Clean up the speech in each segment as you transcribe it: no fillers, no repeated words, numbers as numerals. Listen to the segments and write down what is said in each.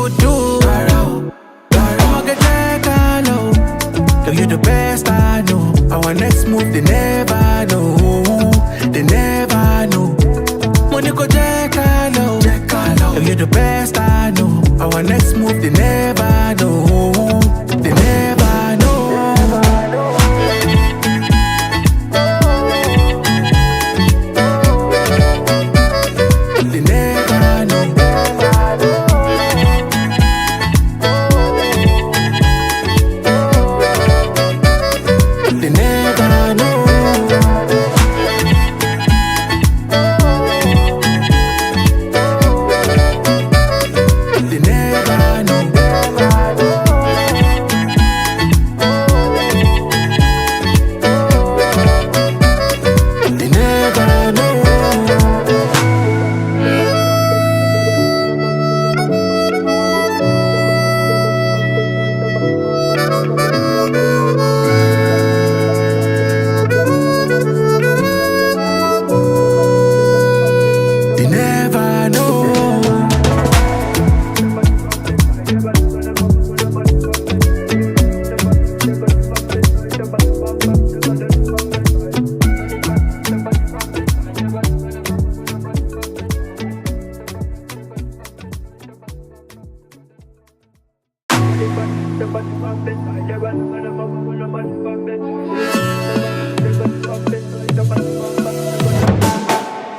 you do. I'ma get that low. Girl, you the best I know. Our next move, they never know. They never know. Money go check low. Girl, you the best I know. Our next move, they never know. They never know. They never know. They never know. They never know. They never know. They never know.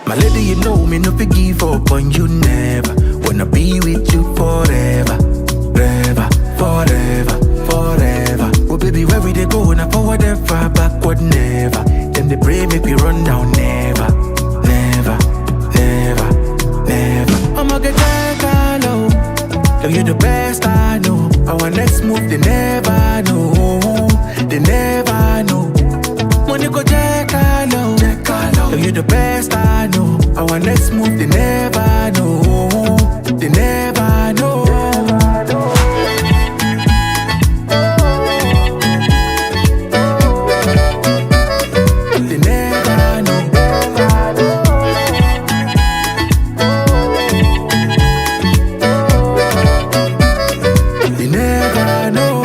My lady, you know me, no fi give up on you never. Wanna be with you forever, forever, forever, forever. Oh baby, where we they go? Now forward and far, backward never. Them they pray make we run down never, never, never, never. I'ma get that low. Girl, you the best I know. Our next move, they never know. They never know. Money go check low. Girl, you the best I know. Our next move, they never know. They never know. They never know. They never know.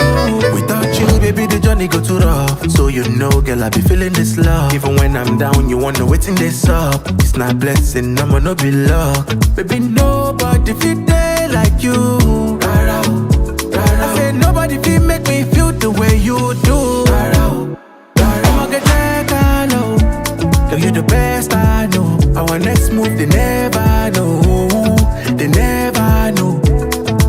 Without you, baby, the journey go too rough. So you know, girl, I be feeling this love. Even when I'm down, you wanna wait in this up. It's not blessing, I'ma not be luck. Baby, nobody feel day like you. I said nobody feel make me feel the way you do. I'ma get that low. Girl, you the best I know. Our next move, they never know. They never know.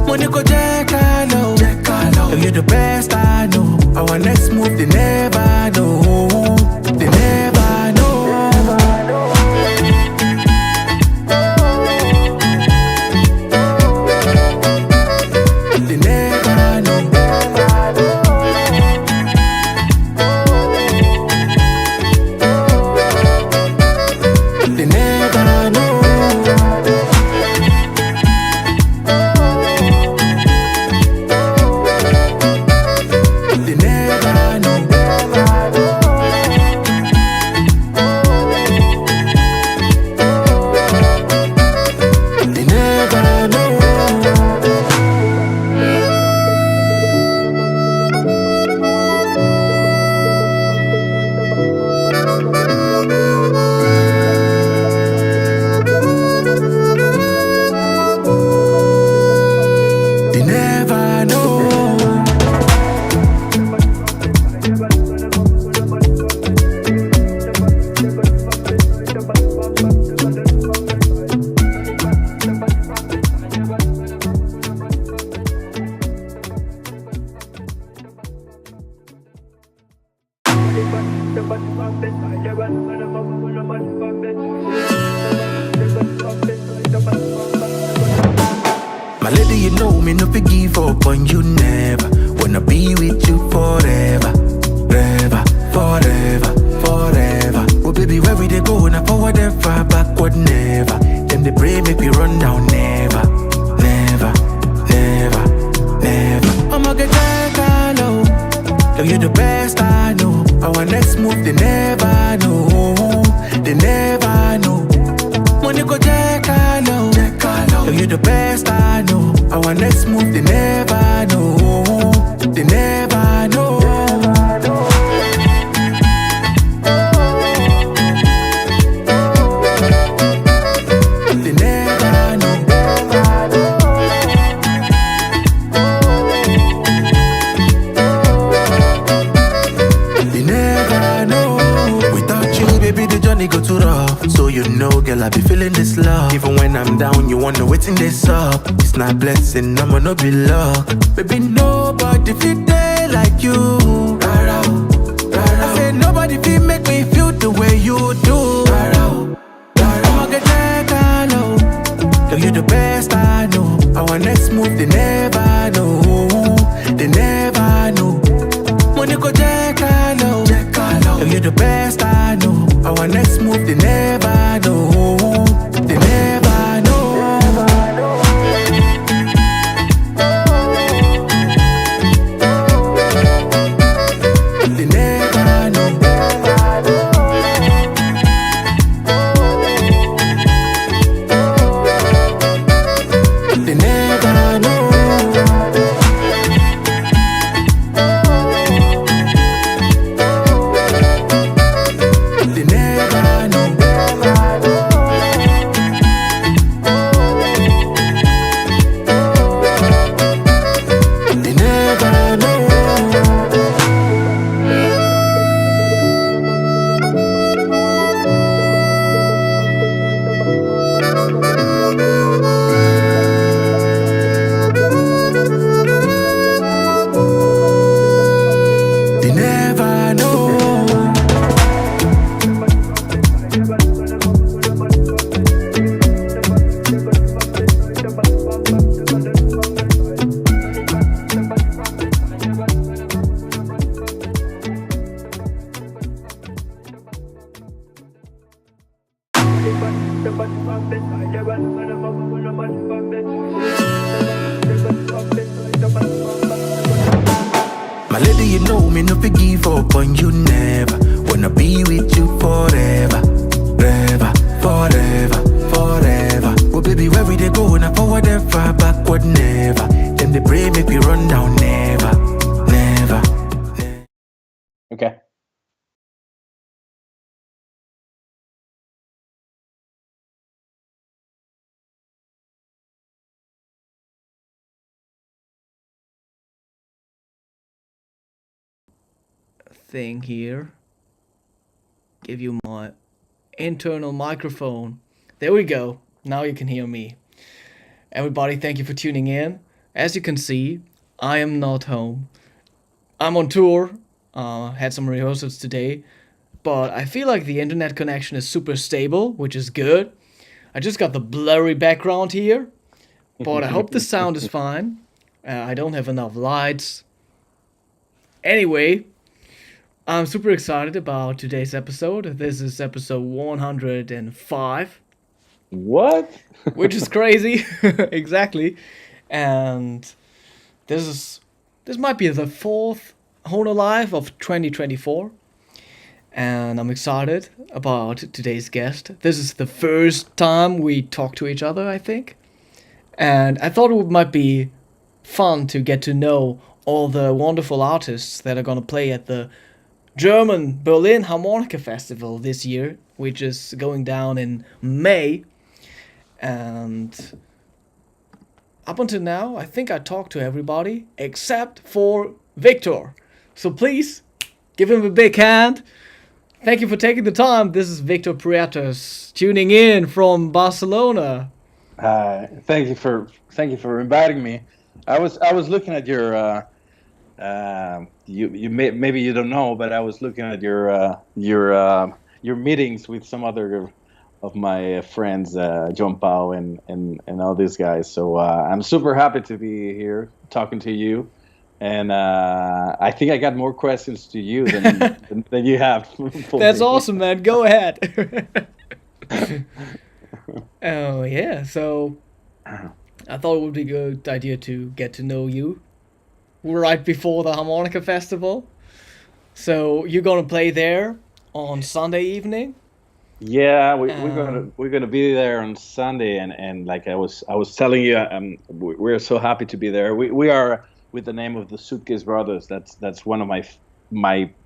Money go check low. Girl, you the best I know. Our next move, they never know. They never know. They never know. They never know. They never know. They never know. They never know. My lady, you know me, no fi give up on you never. Wanna be with you forever, forever, forever, forever. Oh baby, where we they go? Now forward and far, backward never. Them they pray make we run down never, never, never, never. I'ma get that low. Girl, you the best I know. Our next move, they never know. They never know. Money go check low. Girl, you the best I know. Our next move, move, they never know. They never know. They never know. They never know. Without you, baby, the journey go too rough. So you know, girl, I be feeling this love. Even when I'm down, you wonder what's in this up. It's not blessing, I'ma not be luck. Baby, nobody feel day like you. Rara, rara. I said nobody feel make me feel the way you do. Rara, rara. I'ma get that low. Girl, you the best I know. Our next move, they never know. They never know. Money go check low. Girl, you the best I know. Our next move, they never know. They never know. They never know. They never know. They never know. They never know. They never know. My lady, you know me no fit give up on you never. Wanna be with you forever, forever, forever, forever. Oh baby, where we they go? Now forward and far, backward never. Them they pray make we run down never, never. Okay. Thing here. Give you my internal microphone. There we go. Now you can hear me. Everybody, thank you for tuning in. As you can see, I am not home. I'm on tour. Had some rehearsals today, but I feel like the internet connection is super stable, which is good. I just got the blurry background here, but I hope the sound is fine. I don't have enough lights. Anyway, I'm super excited about today's episode. This is episode 105, What? which is crazy. Exactly. And this might be the fourth Hohner Live of 2024. And I'm excited about today's guest. This is the first time we talk to each other, I think. And I thought it might be fun to get to know all the wonderful artists that are going to play at the German Berlin Harmonica Festival this year, which is going down in May. And up until now, I think I talked to everybody except for Victor. So please, give him a big hand. Thank you for taking the time. This is Victor Puertas tuning in from Barcelona. Thank you for inviting me. I was looking at your maybe you don't know, but I was looking at your meetings with some other of my friends, John Pao and all these guys. So I'm super happy to be here talking to you. And I think I got more questions to you than you have. That's awesome, man. Go ahead. Oh, yeah. So I thought it would be a good idea to get to know you right before the Harmonica Festival. So you're going to play there on Sunday evening? Yeah, Um, we're gonna be there on Sunday, and like I was telling you, we're so happy to be there. We are with the name of the Suitcase Brothers. That's one of my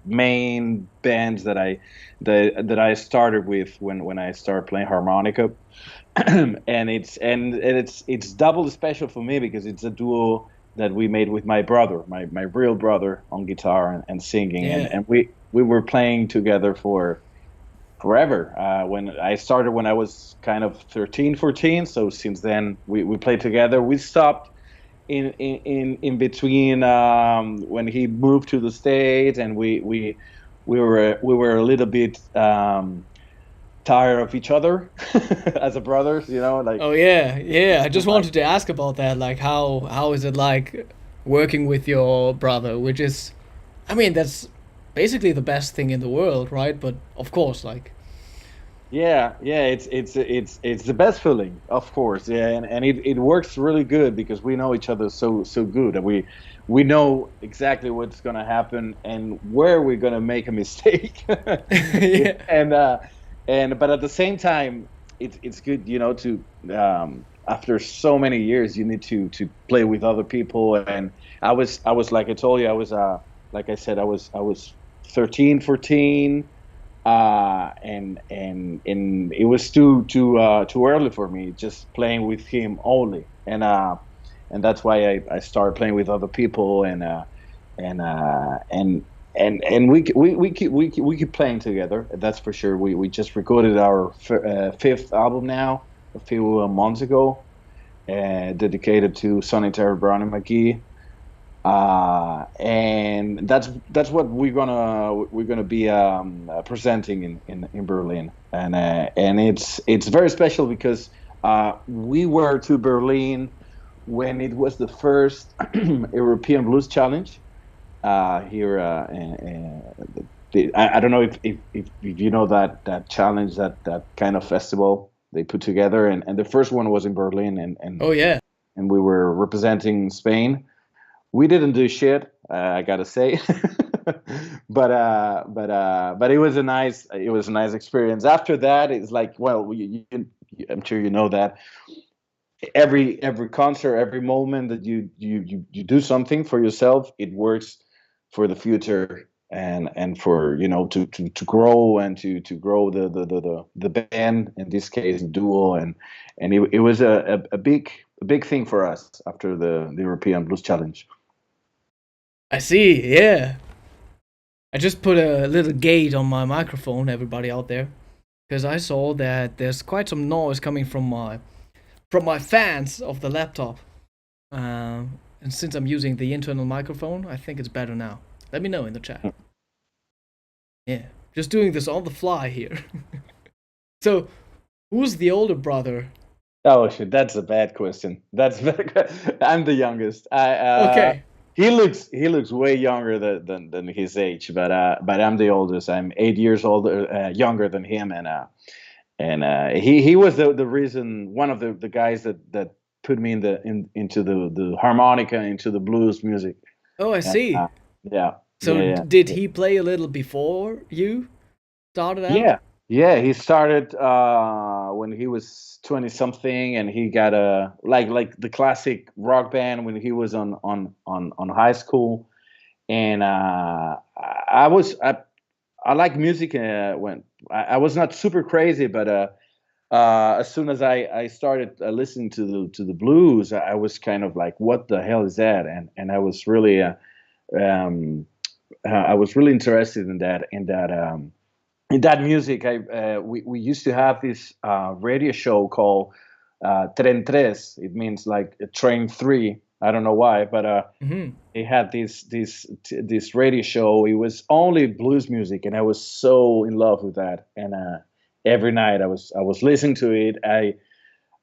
main bands that I started with when I started playing harmonica, and it's double special for me because it's a duo that we made with my brother, my real brother on guitar and singing, and yeah. and we were playing together for forever. When I started when I was kind of 13, 14. So since then we played together. We stopped in between when he moved to the States, and we were a little bit tired of each other as a brothers, like Oh yeah, yeah. it's I just been like wanted to ask about that. Like, how is it like working with your brother? Which is, I mean, that's basically the best thing in the world, right? But of course, like, yeah, it's the best feeling, of course. Yeah, and it works really good because we know each other so good, and we know exactly what's gonna happen and where we're gonna make a mistake. yeah, and but at the same time, it's good, to after so many years, you need to play with other people. And I was like I told you, I was like I said, I was 13, 14, and it was too early for me just playing with him only, and that's why I started playing with other people, and uh, and and we keep playing together. That's for sure. We just recorded our fifth album now a few months ago, dedicated to Sonny Terry Brown and McGee, and that's what we're gonna be presenting in Berlin, and it's very special because we were to Berlin when it was the first European Blues Challenge here. I don't know if you know that challenge, that kind of festival they put together, and the first one was in Berlin, oh yeah. and we were representing Spain. We didn't do shit, I gotta say, but it was a nice experience. After that, it's like, well, I'm sure you know that every concert, every moment that you do something for yourself, it works for the future, and for to grow, and to grow the band, in this case duo, and it was a big thing for us after the European Blues Challenge. I see. Yeah. I just put a little gate on my microphone, everybody out there, because I saw that there's quite some noise coming from my fans of the laptop. And since I'm using the internal microphone, I think it's better now. Let me know in the chat. Yeah, just doing this on the fly here. So, who's the older brother? Oh shit, that's a bad question. That's I'm the youngest. Okay. He looks way younger than his age, but I'm the oldest. I'm 8 years older, younger than him, and he was the reason, one of the guys that put me into the harmonica, into the blues music. Oh, I And see. yeah, So, yeah, did yeah. he play a little before you started out? Yeah, yeah. He started when he was 20 something, and he got a like the classic rock band when he was on high school. And I like music when I was not super crazy, but as soon as I started listening to the blues, I was kind of like, what the hell is that? And um, I was really interested in that music. We used to have this radio show called Tren Tres. It means like Train Three. I don't know why, but Mm-hmm. they had this radio show. It was only blues music, and I was so in love with that. And every night I was listening to it.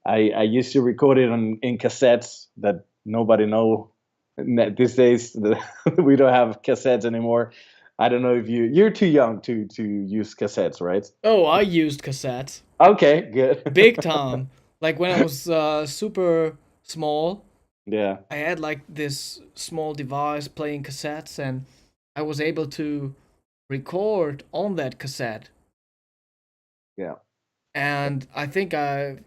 I used to record it in cassettes that nobody know these days. We don't have cassettes anymore. I don't know if you're too young to use cassettes, right? Oh, I used cassettes. Okay, Big good. time. Like when I was super small, Yeah, I had like this small device playing cassettes, and I was able to record on that cassette. yeah, and I think I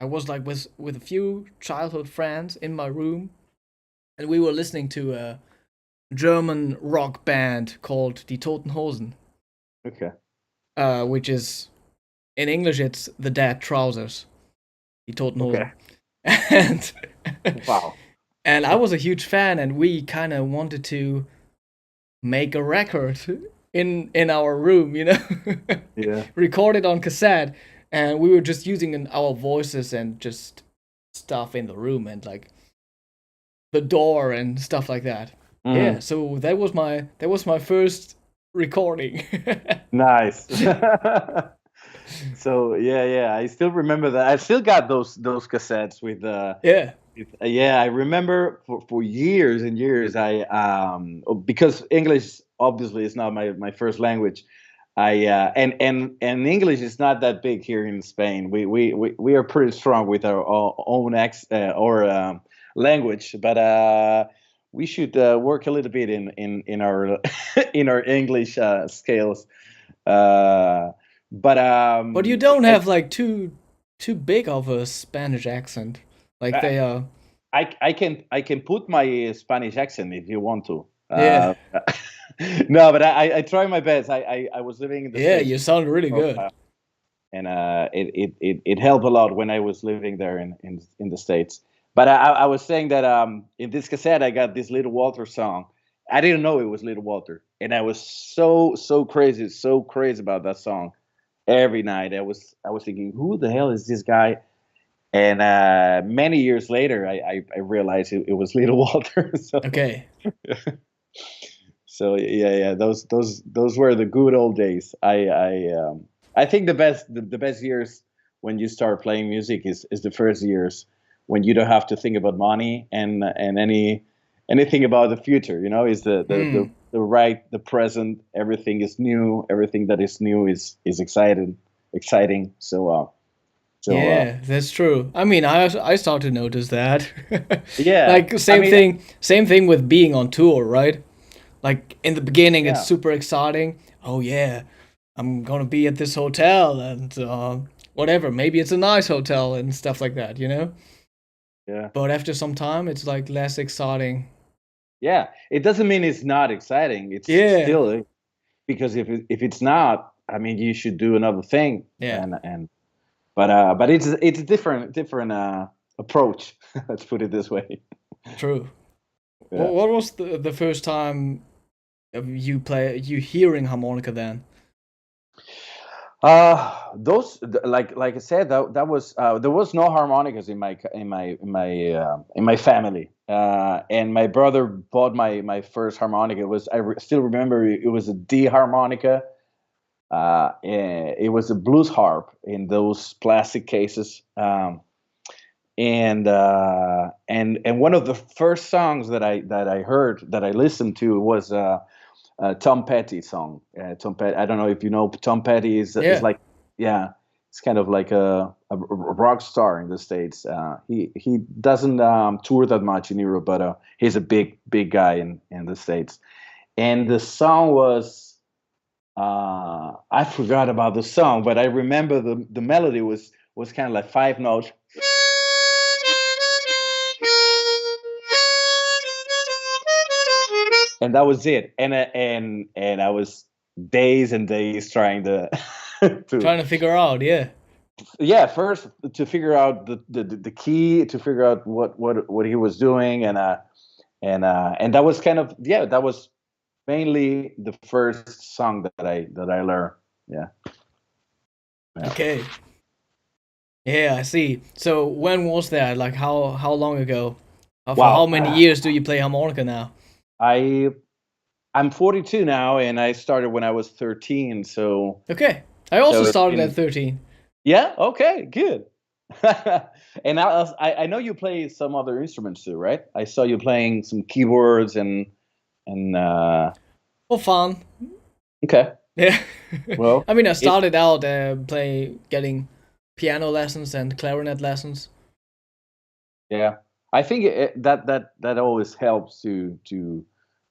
was like with a few childhood friends in my room, and we were listening to a German rock band called Die Toten Hosen, Okay. which is in English it's the Dead Trousers, Die Toten Okay. Hosen, and Wow. and I was a huge fan, and we kind of wanted to make a record in our room, Yeah. record it on cassette, and we were just using our voices and just stuff in the room and like the door and stuff like that. Yeah, Mm, so that was my first recording. nice. So yeah, I still remember that. I still got those cassettes with Yeah. yeah, I remember for years and years. Because English obviously is not my first language. And English is not that big here in Spain. We are pretty strong with our own or language, but we should work a little bit in our in our English scales. Uh, but But you don't have like too big of a Spanish accent. Like I, they are. I can put my Spanish accent if you want to. Yeah. No, but I try my best. I was living in the Yeah, States you sound really for a good. while, and it helped a lot when I was living there in the States. But I was saying that in this cassette I got this Little Walter song. I didn't know it was Little Walter, and I was so crazy about that song. Every night I was thinking, who the hell is this guy? And many years later, I realized it was Little Walter. Okay. So yeah, those were the good old days. I think the best years when you start playing music is the first years when you don't have to think about money and anything about the future. Is Hmm. the present. Everything is new. Everything that is new is exciting. Yeah, that's true. I mean, I start to notice that. Yeah, Like I same mean, thing, same thing with being on tour, right? Like in the beginning, it's yeah, super exciting. Oh yeah, I'm gonna be at this hotel and whatever. Maybe it's a nice hotel and stuff like that. yeah. But after some time, it's like less exciting. Yeah, it doesn't mean it's not exciting. It's Yeah, still because if it's not, I mean, you should do another thing. yeah, But it's a different approach. Let's put it this way. true. Yeah. What was the first time of you hearing harmonica then? Like I said, that was there was no harmonicas in my family, and my brother bought my first harmonica. Still remember it was a D harmonica. It was a blues harp in those plastic cases, and one of the first songs that I heard that I listened to was Tom Petty song. Tom Petty. I don't know if you know Tom Petty is Yeah. like, yeah, it's kind of like a rock star in the States. He doesn't tour that much in Europe, but he's a big guy in the States. And the song was I forgot about the song, but I remember the melody was kind of like five notes, and that was it. And I was days and days trying to to Trying to figure out, yeah. yeah, first to figure out the key, to figure out what he was doing, and that was kind of, yeah, that was mainly the first song that I learned. Yeah, yeah. Okay. Yeah, I see. So when was that? Like how long ago? For how Wow. many years do you play harmonica now? I I'm 42 now, and I started when I was 13. Okay. I So also it's started been, at 13. yeah, okay, good. And I know you play some other instruments too, right? I saw you playing some keyboards and For fun. okay. Yeah. Well, I mean, I it started out getting piano lessons and clarinet lessons. yeah. I think that always helps to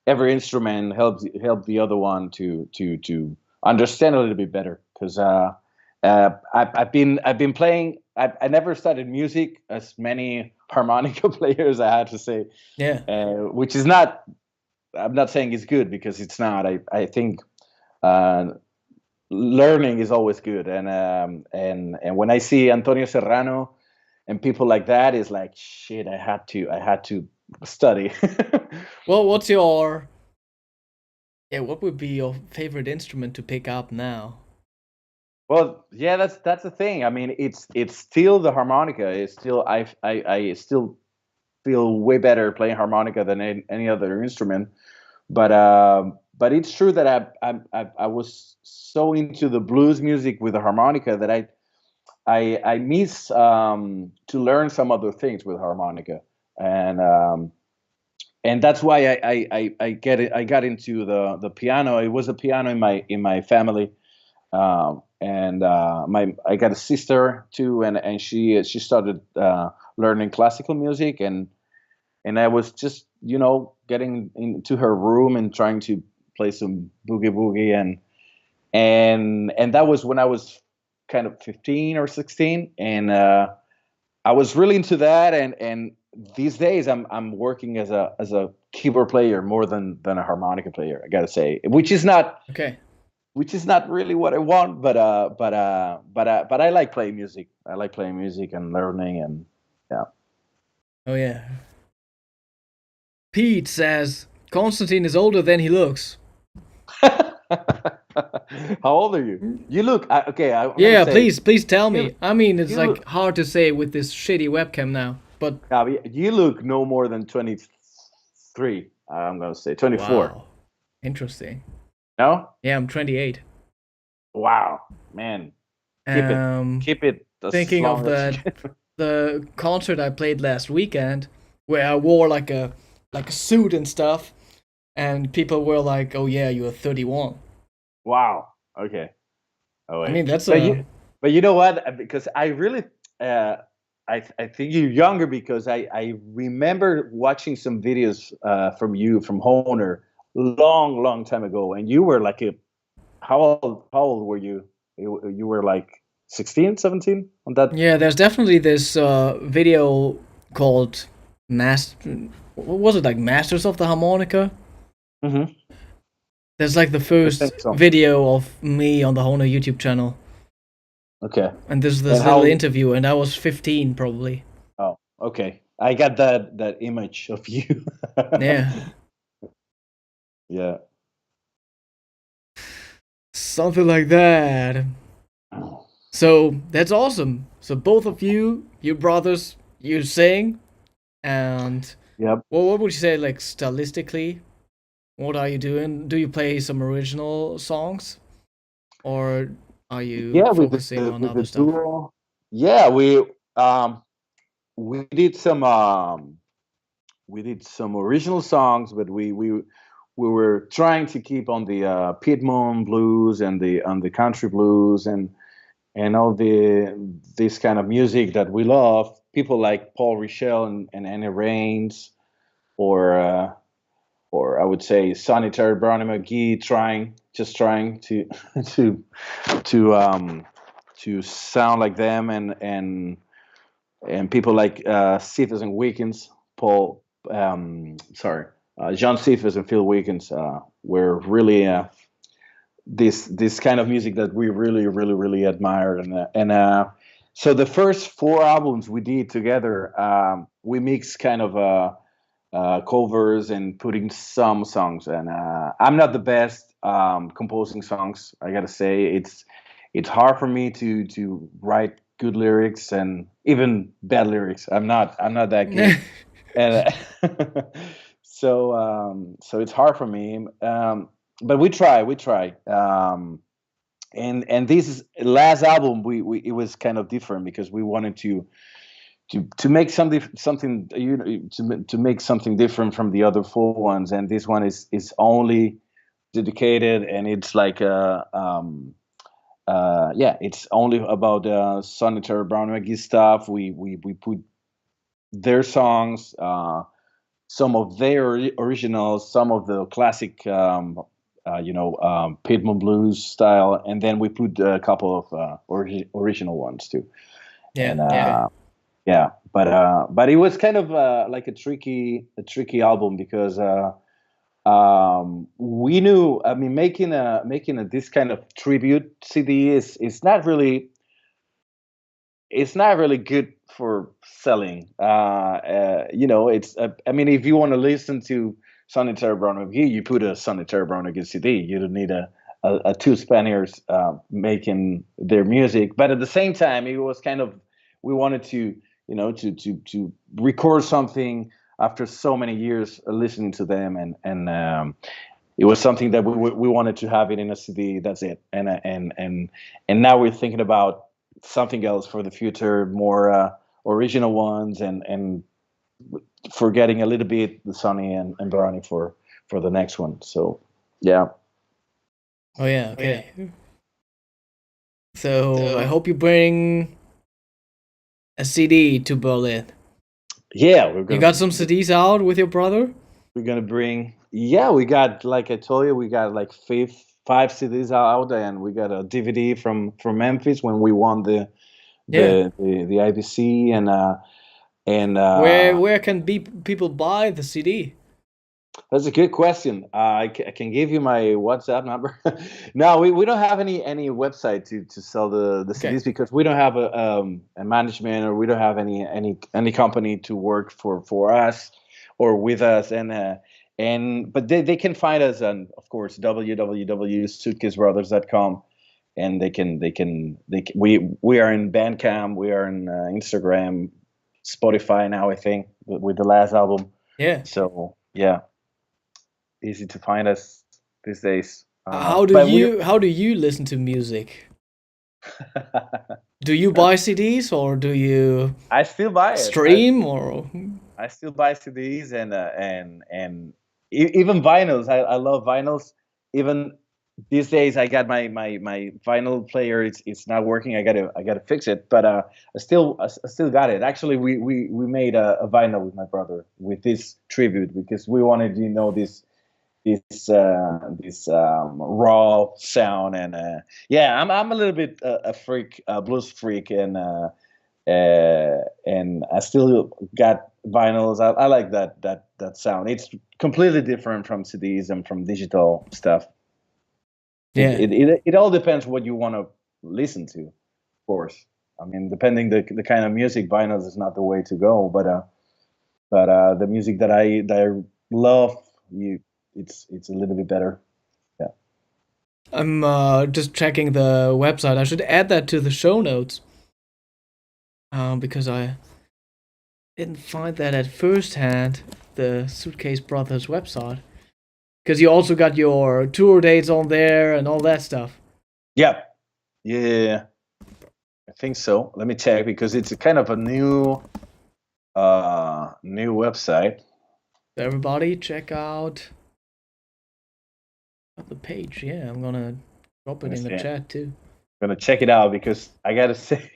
every instrument help the other one to understand a little bit better, because I've been playing. I never studied music as many harmonica players. I had to say, Yeah. which is not. I'm not saying it's good because it's not. I think uh, learning is always good, and when I see Antonio Serrano and people like that, is like shit. I had to study. Well, what's your what would be your favorite instrument to pick up now? Well, yeah, that's the thing. I mean, it's still the harmonica. It's still I still feel way better playing harmonica than any other instrument. But it's true that I was so into the blues music with the harmonica that I miss to learn some other things with harmonica, and that's why I got into the piano. It was a piano in my family, and my I got a sister too, and she started learning classical music, and I was just getting into her room and trying to play some boogie boogie, and that was when I was kind of 15 or 16, and I was really into that, and these days I'm working as a keyboard player more than a harmonica player, I gotta say, Okay. which is not really what I want, but I like playing music. I like playing music and learning, and yeah. Oh yeah. Pete says Konstantin is older than he looks. How old are you? You look okay. I'm gonna Yeah, say please tell you me. I mean, it's you like look hard to say with this shitty webcam now, but you look no more than 23. I'm gonna say 24. wow. Interesting. No? Yeah, I'm 28. Wow, man, keep it Um keep it as thinking of long as you can. the concert I played last weekend where I wore like a suit and stuff and people were like, "Oh yeah, you're 31." Wow. Okay. Oh I wait, mean, that's but a but you know what? Because I really, uh, I think you're younger because I remember watching some videos from you from Hohner long time ago, and you were like a how old were you? You were like 16, 17 on that. yeah, there's definitely this video called what was it, like Masters of the Harmonica? Mm-hmm. That's like the I think first so. video of me on the Hohner YouTube channel. Okay. And there's And this little how? interview, and I was 15 probably. Oh, okay. I got that image of you. Yeah, Yeah. something like that. So that's awesome. So both of you brothers, you sing, and Yep. well, what would you say, like stylistically? What are you doing? Do you play some original songs, or are you Yeah, focusing on with the other stuff? duo. Yeah, um we did some original songs, but we were trying to keep on the Piedmont blues and the on the country blues and all this kind of music that we love. People like Paul Richel and Annie Raines, or I would say Sonny Terry Brownie McGee, trying to to to um to sound like them, and people like Cephas and Wiggins, John Cephas and Phil Wiggins were really this kind of music that we really admired, and so the first four albums we did together, we mixed kind of covers and putting some songs, and I'm not the best composing songs. I gotta say it's hard for me to write good lyrics and even bad lyrics. I'm not that good, and so it's hard for me. But we try. And this last album, we it was kind of different because we wanted to make something to make something different from the other four ones, and this one is only dedicated, and it's like yeah, it's only about Sonny Brown McGee stuff. We put their songs, some of their originals, some of the classic Pitman Blues style, and then we put a couple of original ones too. Yeah. And Okay. but it was kind of like a tricky album because we knew. I mean, making a this kind of tribute CD is not really, it's not really good for selling. It's. I mean, if you want to listen to Sonny Terry Brown McGee, you put a Sonny Terry Brown McGee CD. You don't need a two Spaniards making their music. But at the same time, it was kind of, we wanted to, to record something after so many years listening to them, and it was something that we wanted to have it in a CD. That's it. And now we're thinking about something else for the future, more original ones, and forgetting a little bit the Sonny and Brownie for the next one. So yeah. Oh yeah. Okay. So I hope you bring a CD to Berlin. Yeah, You got some CDs out with your brother? we're gonna bring. Yeah, we got, like I told you, we got like five CDs out, and we got a DVD from Memphis when we won the Yeah. the IBC, and Where can people buy the CD? that's a good question. I can give you my WhatsApp number. No, we don't have any website to sell the Okay. CDs because we don't have a management, or we don't have any company to work for us or with us, and but they can find us on, of course, www.suitcasebrothers.com, and we are in Bandcamp, we are in Instagram, Spotify now, I think, with the last album. Yeah. So yeah, easy to find us these days. How do But we you listen to music? Do you buy CDs or do you I still buy it. stream or? I still buy CDs and even vinyls. I love vinyls. Even these days, I got my vinyl player. It's not working. I gotta fix it. But I still got it. Actually, we made a vinyl with my brother with this tribute because we wanted, this raw sound, and yeah, I'm a little bit a freak, a blues freak, and I still got vinyls. I like that sound. It's completely different from CDs and from digital stuff. It Yeah. it all depends what you want to listen to, of course. I mean, depending the kind of music, vinyls is not the way to go. But the music that I love, it's a little bit better. Yeah. I'm just checking the website. I should add that to the show notes. Because I didn't find that at first hand, the Suitcase Brothers website. Because you also got your tour dates on there and all that stuff. Yeah. Yeah. I think so. Let me check because it's a kind of a new website. So everybody, check out the page. Yeah, I'm gonna drop it in the chat too. I'm gonna check it out because I gotta say,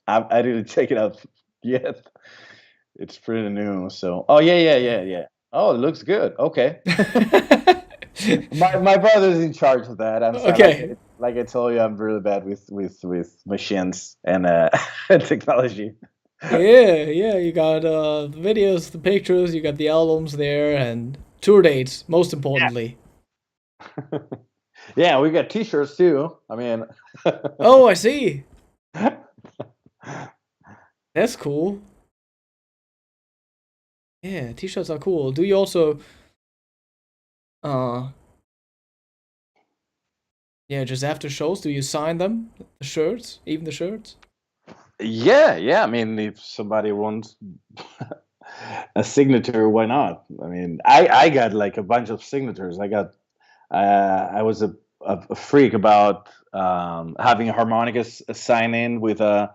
I didn't check it out yet. It's pretty new. So, oh yeah. Oh, it looks good. Okay. My brother's in charge of that. I'm sorry. Okay. Like I told you, I'm really bad with machines and and technology. Yeah. You got the videos, the pictures, you got the albums there, and tour dates. Most importantly. Yeah, we got T-shirts too. I mean. Oh, I see. That's cool. Yeah, T-shirts are cool. Do you also, yeah, just after shows, do you sign them, the shirts, even the shirts? Yeah. I mean, if somebody wants a signature, why not? I mean, I got like a bunch of signatures. I was a freak about having a harmonicas sign in with I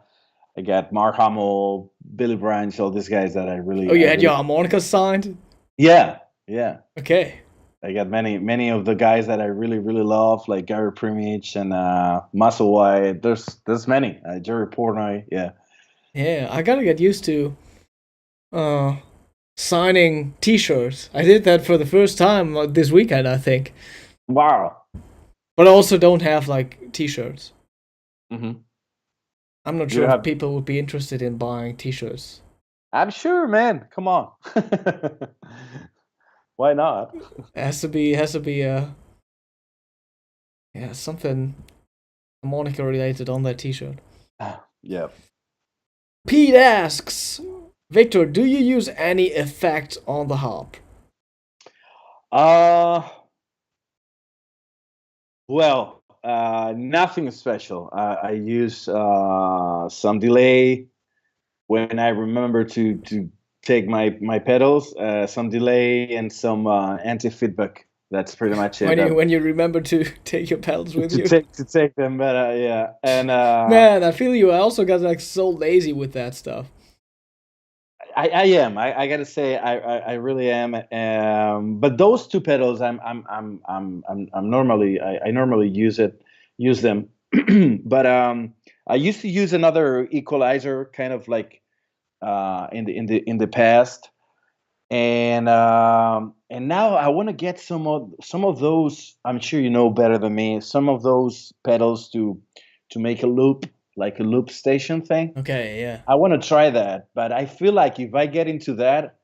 got Mark Hamill, Billy Branch, all these guys that I really. Oh, you I had really, your harmonica signed? Yeah. Okay. I got many of the guys that I really love, like Gary Primich and Muscle White. There's many. Jerry Portnoy. Yeah. Yeah, I gotta get used to signing T-shirts. I did that for the first time this weekend, I think. Wow. But I also don't have like T-shirts. Hmm. I'm not You sure don't if have. people would be interested in buying T-shirts. I'm sure, man. Come on. Why not? It has to be yeah, something harmonica related on that T-shirt. Yeah. Pete asks, Victor, do you use any effect on the harp? Uh, well, nothing special. I use some delay when I remember to take my pedals, some delay and some anti feedback. That's pretty much it. When you remember to take your pedals with To you? take them, but yeah, and Man, I feel you. I also got like so lazy with that stuff. I am. I gotta say, I really am. But those two pedals, I'm normally I normally use them. But I used to use another equalizer, kind of like in the past, and now I want to get some of those. I'm sure you know better than me. Some of those pedals to make a loop, like a loop station thing. Okay, yeah. I want to try that, but I feel like if I get into that,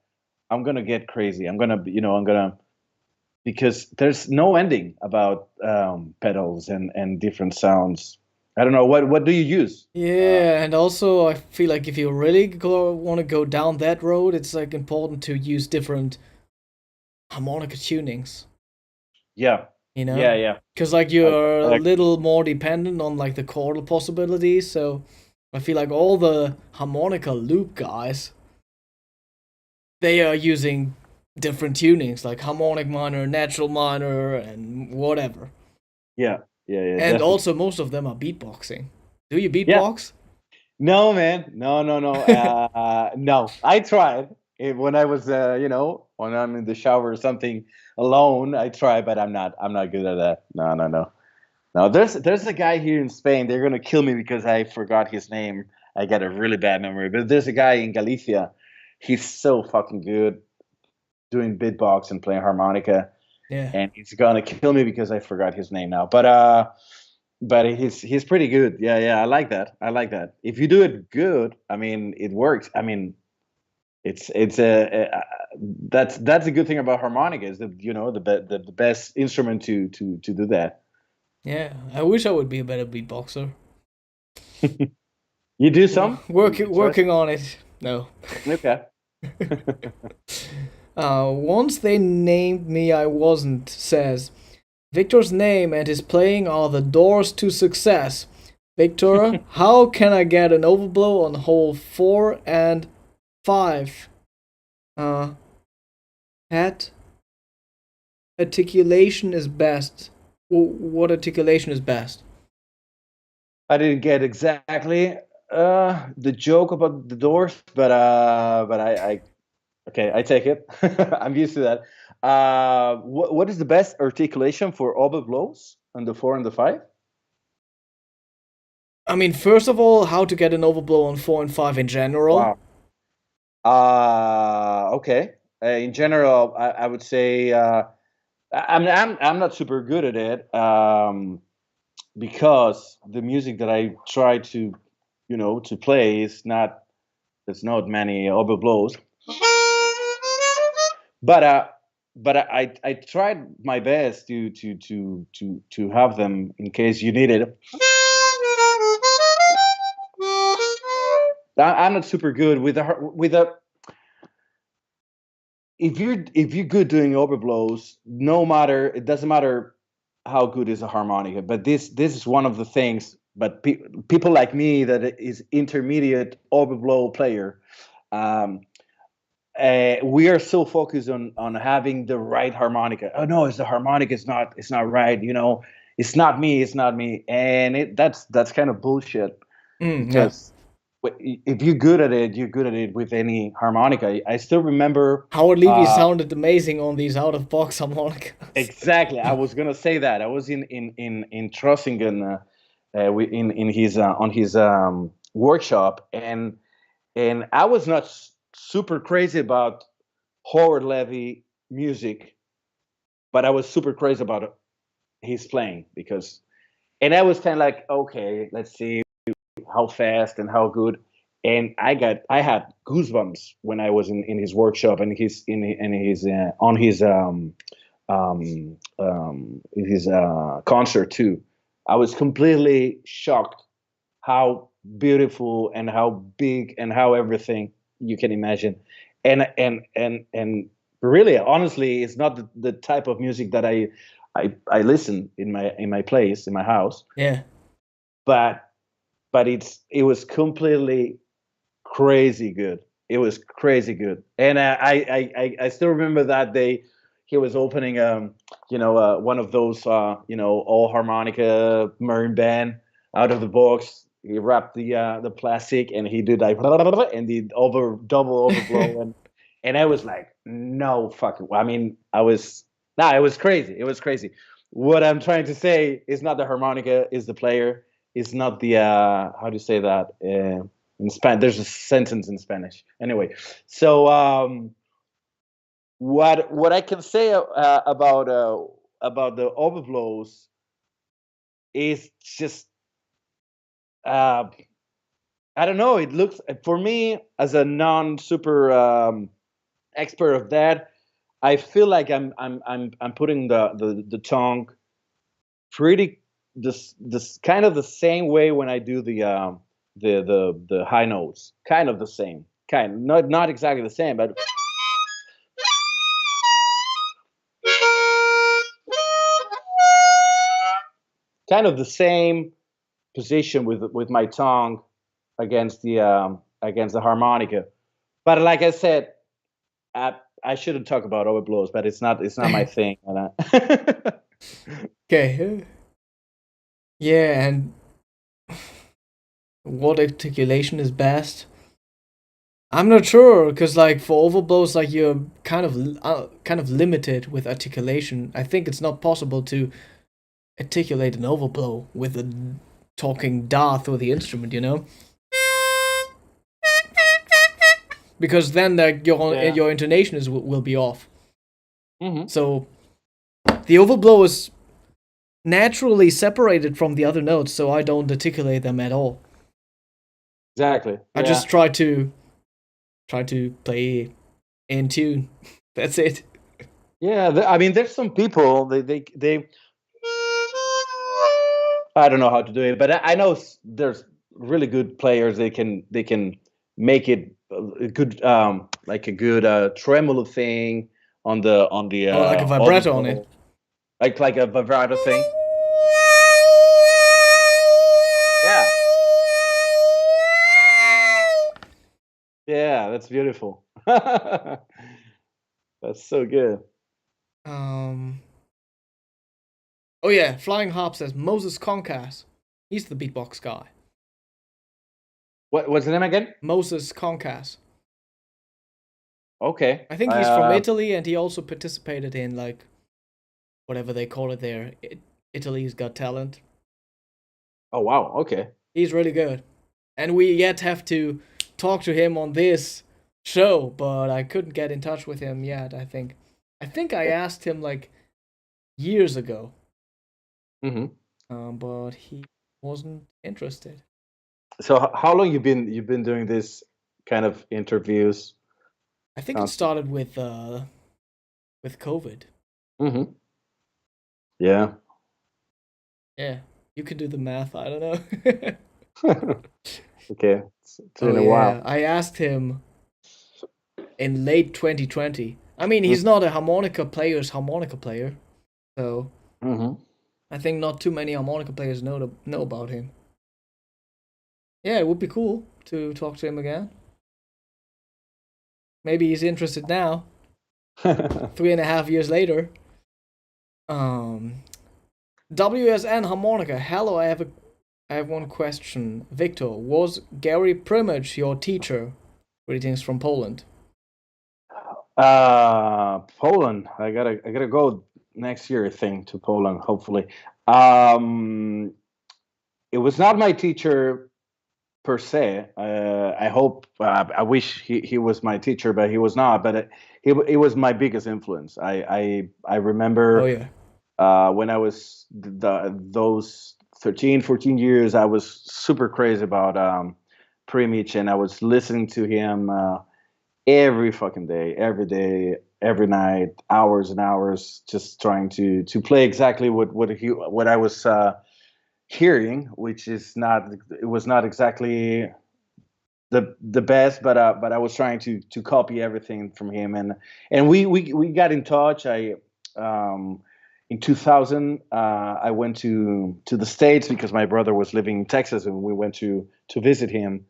I'm gonna get crazy. I'm gonna because there's no ending about pedals and different sounds. I don't know what do you use? Yeah, and also I feel like if you really want to go down that road, it's like important to use different harmonica tunings, Yeah, you yeah, know? yeah. Because like I, you're a I, little more dependent on like the chordal possibilities, so I feel like all the harmonica loop guys, they are using different tunings like harmonic minor, natural minor, and whatever. yeah, yeah, yeah, And definitely. also most of them are beatboxing. Do you Yeah. beatbox? No, man. No, no, no. No. I tried when I was, when I'm in the shower or something alone. I try, but I'm not good at that. No, no, no. No, there's a guy here in Spain. They're gonna kill me because I forgot his name. I got a really bad memory. But there's a guy in Galicia. He's so fucking good doing beatbox and playing harmonica, Yeah. and he's gonna kill me because I forgot his name now. But he's pretty good. Yeah, yeah. I like that. I like that. If you do it good, I mean, it works. I mean, it's that's a good thing about harmonica is that the best instrument to do that. Yeah. I wish I would be a better beatboxer. You do Well, some? You try some? working on it. No. Okay. Once they named me, I wasn't. Says Victor's name and his playing are the doors to success. Victor, how can I get an overblow on hole 4 and 5? Uh, hat articulation is best. What articulation is best? I didn't get exactly the joke about the doors, but I okay, I take it. I'm used to that. What is the best articulation for oboe blows on the 4 and the 5? I mean, first of all, how to get an overblow on 4 and 5 in general. Wow. Okay. In general, I would say I'm not super good at it because the music that I try to play is not there's not many oboe blows. But I tried my best to have them in case you need it. I'm not super good with a if you're good doing overblows, no matter it doesn't matter how good is a harmonica, but this is one of the things. But people like me that is intermediate overblow player, um, we are so focused on having the right harmonica. Oh no, it's the harmonica. It's not right. It's not me. It's not me. And that's kind of bullshit Yeah. because if you're good at it, you're good at it with any harmonica. I still remember Howard Levy sounded amazing on these out of box harmonicas. exactly. I was gonna say that. I was in Trossingen, in his on his workshop, and I was not super crazy about Howard Levy music, but I was super crazy about he's playing, and I was kind of like, okay, let's see how fast and how good. And I had goosebumps when I was in his workshop and his on his concert too. I was completely shocked how beautiful and how big and how everything you can imagine. And really, honestly, it's not the type of music that I listen in my place in my house, Yeah. but it was completely crazy good. It was crazy good, and I still remember that day. He was opening one of those all harmonica marine band out of the box. He wrapped the plastic and he did like and the double overblow and I was like, no fucking. I mean, it was crazy. It was crazy. What I'm trying to say is not the harmonica, is the player. It's not the how do you say that in Spanish? There's a sentence in Spanish. Anyway, so what I can say about the overblows is just uh, I don't know. It looks for me as a non super expert of that. I feel like I'm putting the tongue pretty this kind of the same way when I do the high notes. Kind of the same. Not exactly the same, but kind of the same position with my tongue against the harmonica. But like I said, I shouldn't talk about overblows, but it's not my thing. Okay. Yeah, and what articulation is best? I'm not sure, because like for overblows, like you're kind of limited with articulation. I think it's not possible to articulate an overblow with a talking da through the instrument, you know? Because then like your intonation will be off. Mm-hmm. So the overblow is naturally separated from the other notes, so I don't articulate them at all. Exactly. I just try to play in tune. That's it. Yeah, I mean, there's some people they I don't know how to do it, but I know there's really good players. They can make it a good like a good tremolo thing on the Oh, like a vibrato on it. like a vibrato thing. Yeah, yeah, that's beautiful. That's so good. Um. Oh yeah, Flying Harp says Moses Concas. He's the beatbox guy. What's the name again? Moses Concas. Okay. I think he's from Italy, and he also participated in like whatever they call it there. Italy's Got Talent. Oh wow. Okay. He's really good, and we yet have to talk to him on this show, but I couldn't get in touch with him yet. I think I asked him like years ago, but he wasn't interested. So how long you've been doing this kind of interviews? I think it started with COVID. Mm-hmm. Yeah. Yeah, you can do the math. I don't know. Okay. It's been a while. I asked him in late 2020. I mean, he's not a harmonica player, so I think not too many harmonica players know about him. Yeah, it would be cool to talk to him again. Maybe he's interested now, 3.5 years later. WSN harmonica. Hello, I have one question. Victor, was Gary Primage your teacher? Greetings from Poland. Poland. I gotta go next year, I think, to Poland. Hopefully. It was not my teacher per se. I hope. I wish he was my teacher, but he was not. But he was my biggest influence. I remember. Oh yeah. When I was those 13, 14 years, I was super crazy about Premich, and I was listening to him every fucking day, every night, hours and hours, just trying to play exactly what I was hearing, which is not it was not exactly the best, but I was trying to copy everything from him, and we got in touch. I in 2000 I went to the States because my brother was living in Texas, and we went to visit him,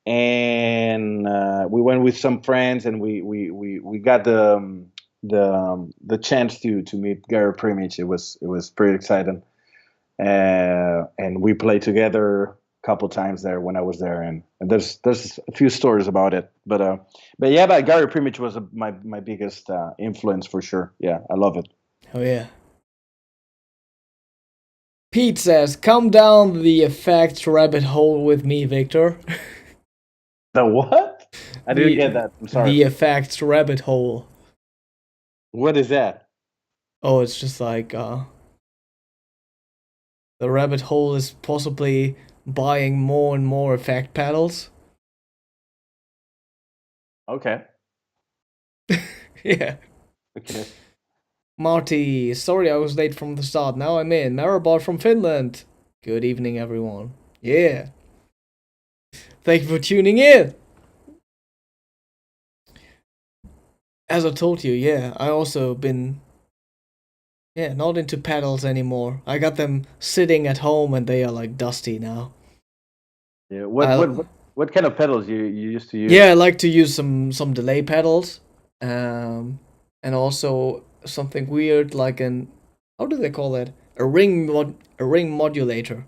and we went with some friends, and we got the chance to meet Gary Primich. It was pretty exciting, and we played together a couple times there when I was there, and there's a few stories about it, but yeah, but Gary Primich was my biggest influence for sure. Yeah, I love it. Oh yeah. Pete says, "Come down the effects rabbit hole with me, Victor." The what? I didn't get that. I'm sorry. The effects rabbit hole. What is that? Oh, it's just like the rabbit hole is possibly buying more and more effect pedals. Okay. Yeah. Okay. Marty, sorry I was late from the start. Now I'm in. Maribor from Finland. Good evening, everyone. Yeah. Thank you for tuning in. As I told you, yeah, I also been not into pedals anymore. I got them sitting at home and they are like dusty now. Yeah. I, What kind of pedals you used to use? yeah, I like to use some delay pedals, and also something weird like an how do they call that? A ring modulator,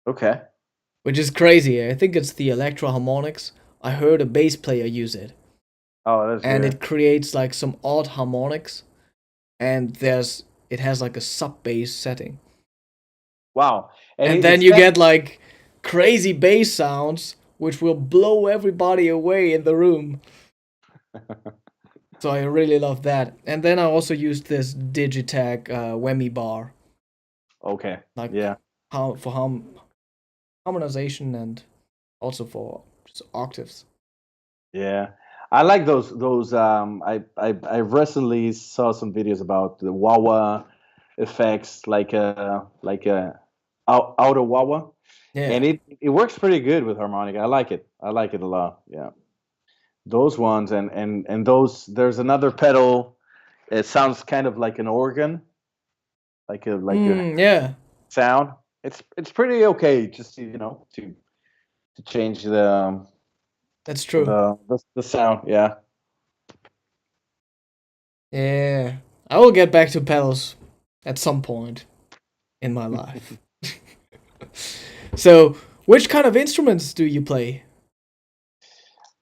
Okay. which is crazy. I think it's the electro harmonics. I heard a bass player use it, Oh, that's and weird. it creates like some odd harmonics, and it has like a sub bass setting, Wow. And and then it's you that. get like crazy bass sounds, which will blow everybody away in the room. So I really love that. And then I also used this Digitech Whammy bar, Okay. like Yeah. how for harmonization and also for just octaves. Yeah. I like those I recently saw some videos about the wah effects, like a outer wah, and Yeah. it works pretty good with harmonica. I like it. I like it a lot. Yeah. Those ones, and those, there's another pedal. It sounds kind of like an organ, like a Yeah, sound. It's pretty okay, just to change that's true. the sound. Yeah. Yeah. I will get back to pedals at some point in my life. So, which kind of instruments do you play?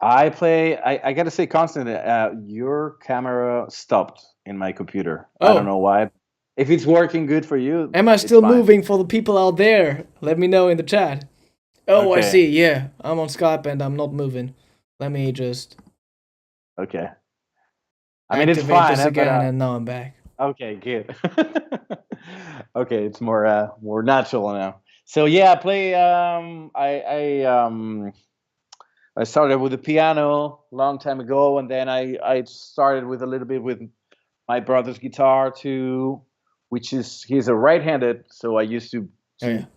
I play. I gotta say, Constant, your camera stopped in my computer. I don't Oh, know why. If it's working good for you, am I it's still fine. moving for the people out there? Let me know in the chat. Oh, I Okay. see. Yeah, I'm on Skype and I'm not moving. Let me just Okay. I mean, it's activate fine, this but again and now I'm back. okay, good. Okay, it's more natural now. So yeah, I play. I started with the piano a long time ago, and then I started with a little bit with my brother's guitar too, which is he's a right-handed, so I used to Oh yeah. to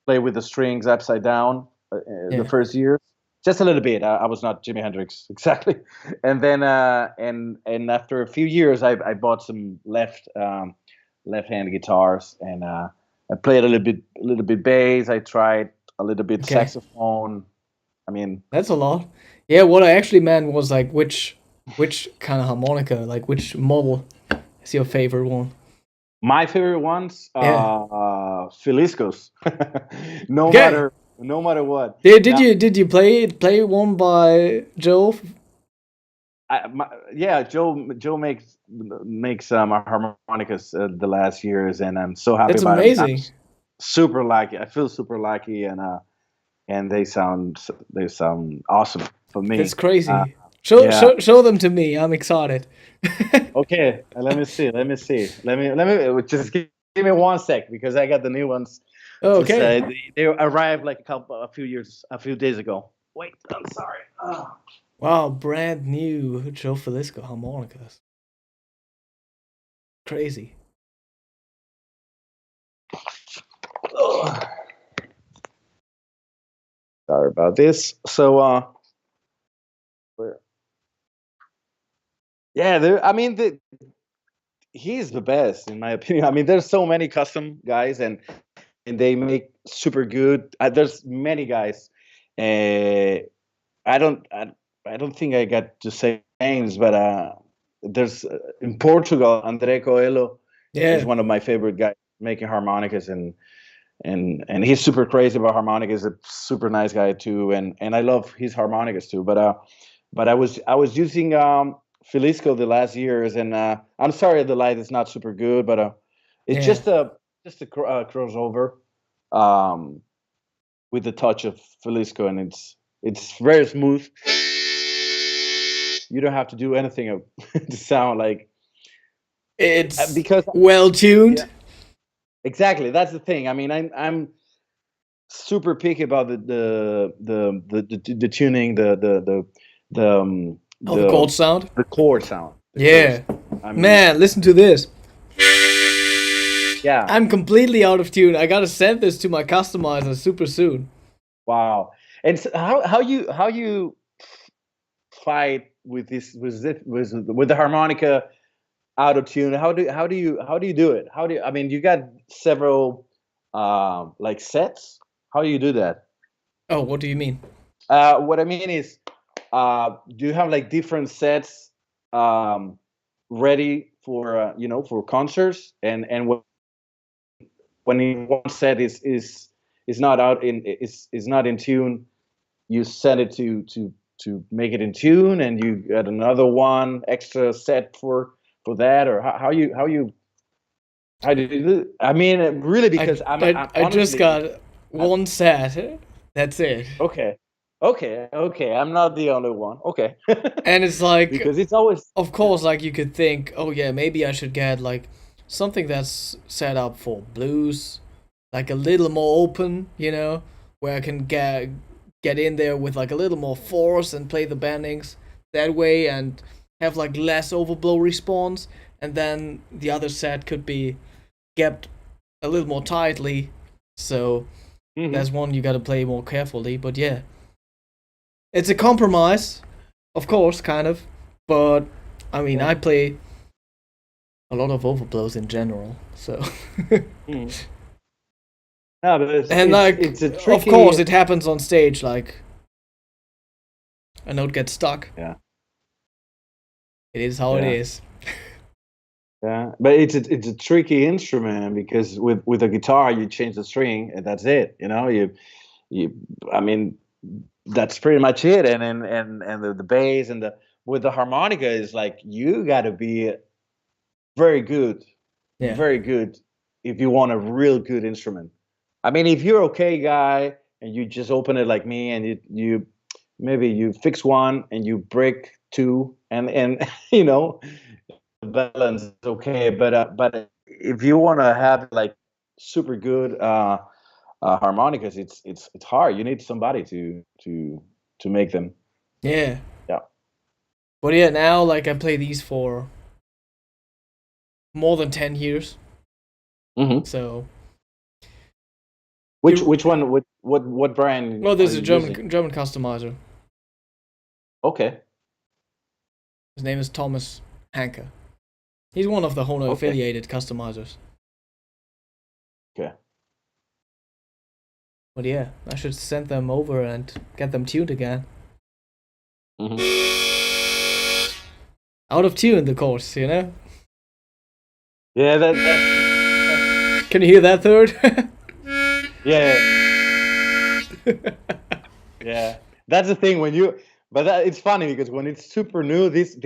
play with the strings upside down the Yeah. first year, just a little bit. I was not Jimi Hendrix exactly, and then and after a few years, I bought some left-hand guitars, and I played a little bit bass. I tried a little bit Okay. saxophone. I mean, That's a lot. Yeah, what I actually meant was like which kind of harmonica, like which model is your favorite one? my favorite ones, Yeah. Filiscos. no Okay. matter no matter what. Did Now, you play one by Joe? yeah, Joe makes harmonicas the last years, and I'm so happy That's about it. I'm amazing. super lucky. I feel super lucky, and they sound awesome for That's me. Uh, crazy. Show them to me. I'm excited. Okay, let me see. Let me just give me 1 sec because I got the new ones. Just Okay. they arrived like a few days ago. Wait, I'm sorry. Wow, brand new Joe Felisko harmonicas. Crazy. Sorry about this. So where- yeah, I mean he's the best in my opinion. I mean, there's so many custom guys and they make super good. There's many guys. Uh, I don't I, I don't think I got to say names, but there's in Portugal, André Coelho is Yeah. one of my favorite guys making harmonicas, and he's super crazy about harmonicas. He's a super nice guy too, and I love his harmonicas too. But I was using Felisko the last years, and I'm sorry the light is not super good, but it's Yeah. just a crossover um, with the touch of Felisko, and it's very smooth. You don't have to do anything to sound like It's because well yeah, tuned. exactly. That's the thing. I mean, I'm super picky about the tuning, Oh, the chord the sound. the chord sound, the chord Yeah. sound. I mean, Man, listen to this. yeah, I'm completely out of tune. I gotta send this to my customizer super soon. wow. And so how you fight with with the harmonica out of tune? How do you do it? I mean, you got several like sets. How do you do that? Oh, what do you mean? What I mean is, do you have like different sets um, ready for for concerts, and when one set is not out in is not in tune, you set it to make it in tune, and you got another one extra set for that, or how do you do it? I mean, really, because I'm I just honestly got one set. That's it. okay. Okay. I'm not the only one. Okay. And it's like, Because it's always of yeah. course, like you could think, oh yeah, maybe I should get like something that's set up for blues, like a little more open, where I can get in there with like a little more force and play the bendings that way and have like less overblow response, and then the other set could be kept a little more tightly. So Hmm. that's one you gotta play more carefully. But yeah, it's a compromise, of course, kind of. But I mean, Yeah. I play a lot of overblows in general, so. Mm. No, but it's And it's like, it's a of course, tricky. it happens on stage. Like a note gets stuck. Yeah. It is how it Yeah. is. Yeah. But it's a tricky instrument because with a guitar you change the string and that's it. You I mean that's pretty much it. And the bass and the with the harmonica is like you got to be very good, Yeah. very good if you want a real good instrument. I mean, if you're okay guy and you just open it like me and you maybe you fix one and you break two and the balance is okay, but if you want to have like super good harmonicas, it's hard. You need somebody to make them. Yeah. Yeah. But yeah, now like I play these for more than 10 years. Hmm. So Which you which one? What brand well, are there's a you using? German customizer. Okay. His name is Thomas Hanke. He's one of the Hohner Okay. affiliated customizers. Okay. But yeah, I should send them over and get them tuned again. Hmm. Out of tune, of course. Yeah, that's Can you hear that third? yeah, yeah. That's the thing when you, but it's funny because when it's super new, this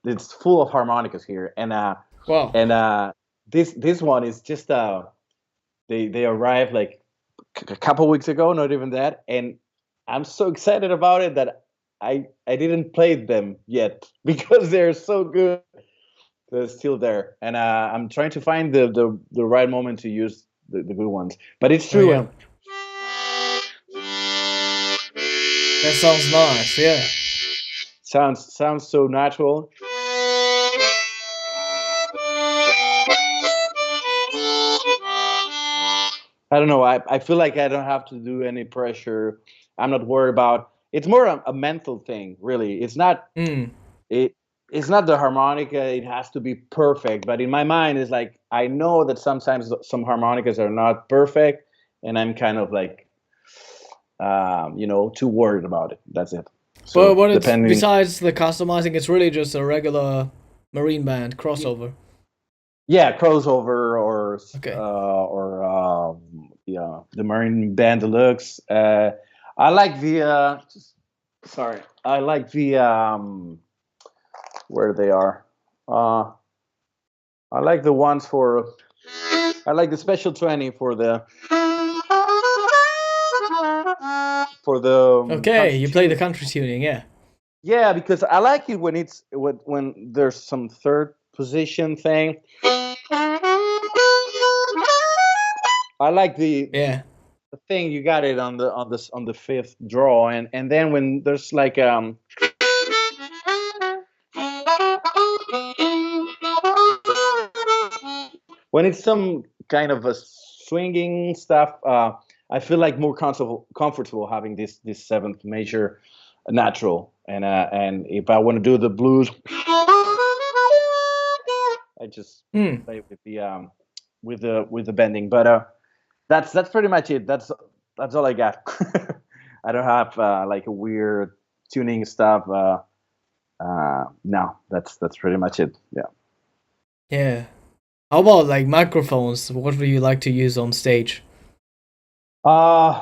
it's full of harmonicas here, Wow. and this one is just they arrived like a couple weeks ago, not even that, and I'm so excited about it that I didn't play them yet because they're so good. They're still there, and I'm trying to find the right moment to use the good ones. But it's Oh true. yeah, that sounds nice. Yeah. Sounds so natural. I don't know. I feel like I don't have to do any pressure. I'm not worried about. It's more a mental thing, really. Mm. It it's not the harmonica. It has to be perfect. But in my mind, it's like I know that sometimes some harmonicas are not perfect, and I'm kind of like, too worried about it. That's it. But So when it's depending, besides the customizing, it's really just a regular marine band crossover. yeah, crossover Okay. or yeah, the Marine Band Deluxe. I like the sorry, I like the where they are. Uh, I like the ones for. I like the special 20 for the Okay, country you play the tuning. country tuning, yeah. Yeah, because I like it when it's when there's some third position thing. I like Yeah. the thing you got it on the fifth draw, and then when there's like when it's some kind of a swinging stuff, I feel like more comfortable having this seventh major natural, and if I want to do the blues, I just Hmm. play with the bending. But that's pretty much it. That's all I got. I don't have like a weird tuning stuff. No, that's pretty much it. Yeah. Yeah. How about like microphones? What would you like to use on stage? Uh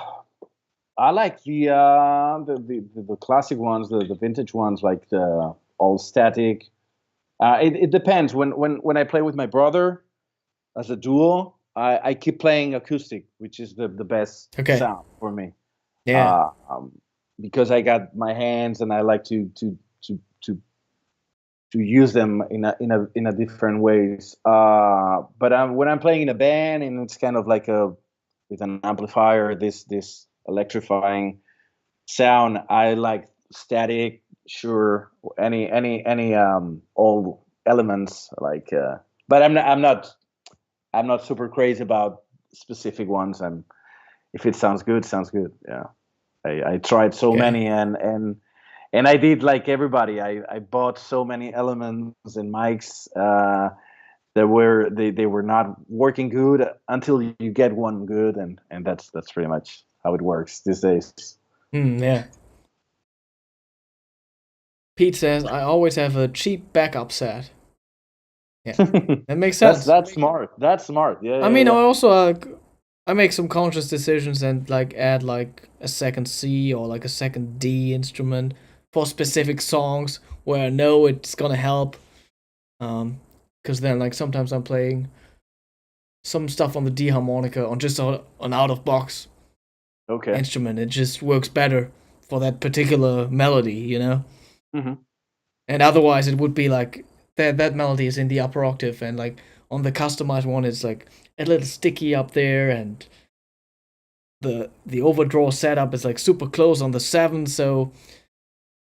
I like the classic ones, the vintage ones, like the all static. It depends. When I play with my brother as a duo, I keep playing acoustic, which is the best Okay. sound for me. Yeah. Uh, um, because I got my hands and I like to to use them in a different ways. But when I'm playing in a band and it's kind of like a with an amplifier, this electrifying sound, I like static. Sure, any old elements like. But I'm not super crazy about specific ones. And if it sounds good, sounds good. Yeah. I tried so Okay. many and I did like everybody. I bought so many elements and mics they were not working good until you get one good, and that's pretty much how it works these days. Hmm. Yeah. Pete says I always have a cheap backup set. Yeah. That makes that's sense. that's smart. That's smart. Yeah, I yeah, mean, I yeah. also I make some conscious decisions and like add like a second C or like a second D instrument for specific songs where I know it's gonna help. Because then like sometimes I'm playing some stuff on the D harmonica on just an out of box Okay. instrument. It just works better for that particular melody, you know. Hmm. And otherwise, it would be like that melody is in the upper octave, and like on the customized one, it's like a little sticky up there, and the overdraw setup is like super close on the seven. So,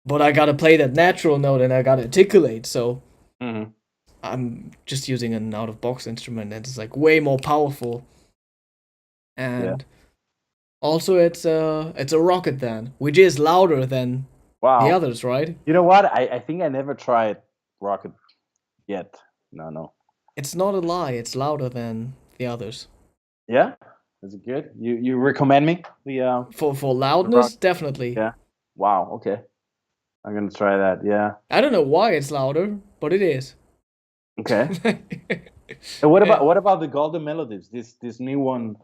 but I gotta play that natural note, and I gotta articulate. So Hmm. I'm just using an out of box instrument, and it's like way more powerful. Yeah. And also, it's a rocket then, which is louder than the Wow. others, right? You know what? I think I never tried rocket yet. No, no. It's not a lie. It's louder than the others. Yeah. Is it good? You recommend me For the rock? loudness, definitely. Yeah. Wow. Okay. I'm gonna try that. Yeah. I don't know why it's louder, but it is. Okay. And what Yeah. about the Golden Melodies? This new one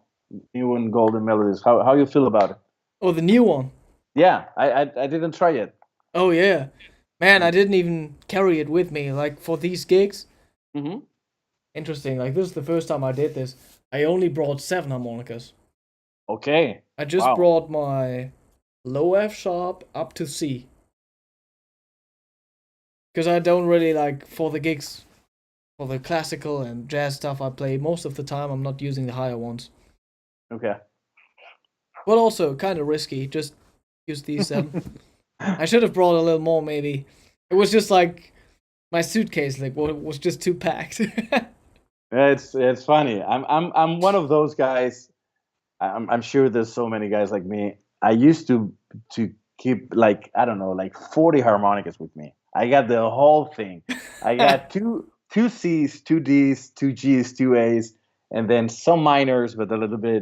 Golden Melodies. How you feel about it? Oh, the new one. Yeah, I didn't try it. Oh yeah, man, I didn't even carry it with me. Like for these gigs, Mm-hmm. interesting. Like this is the first time I did this. I only brought seven harmonicas. Okay. I just Wow. brought my low F sharp up to C. Because I don't really like, for the gigs, for the classical and jazz stuff I play, most of the time I'm not using the higher ones. Okay. But also kind of risky, just use these 7. I should have brought a little more maybe. It was just like, my suitcase like was just too packed. It's funny. I'm one of those guys. I'm sure there's so many guys like me. I used to keep like, I don't know, like 40 harmonicas with me. I got the whole thing. I got two C's, 2 D's, 2 G's, 2 A's, and then some minors, but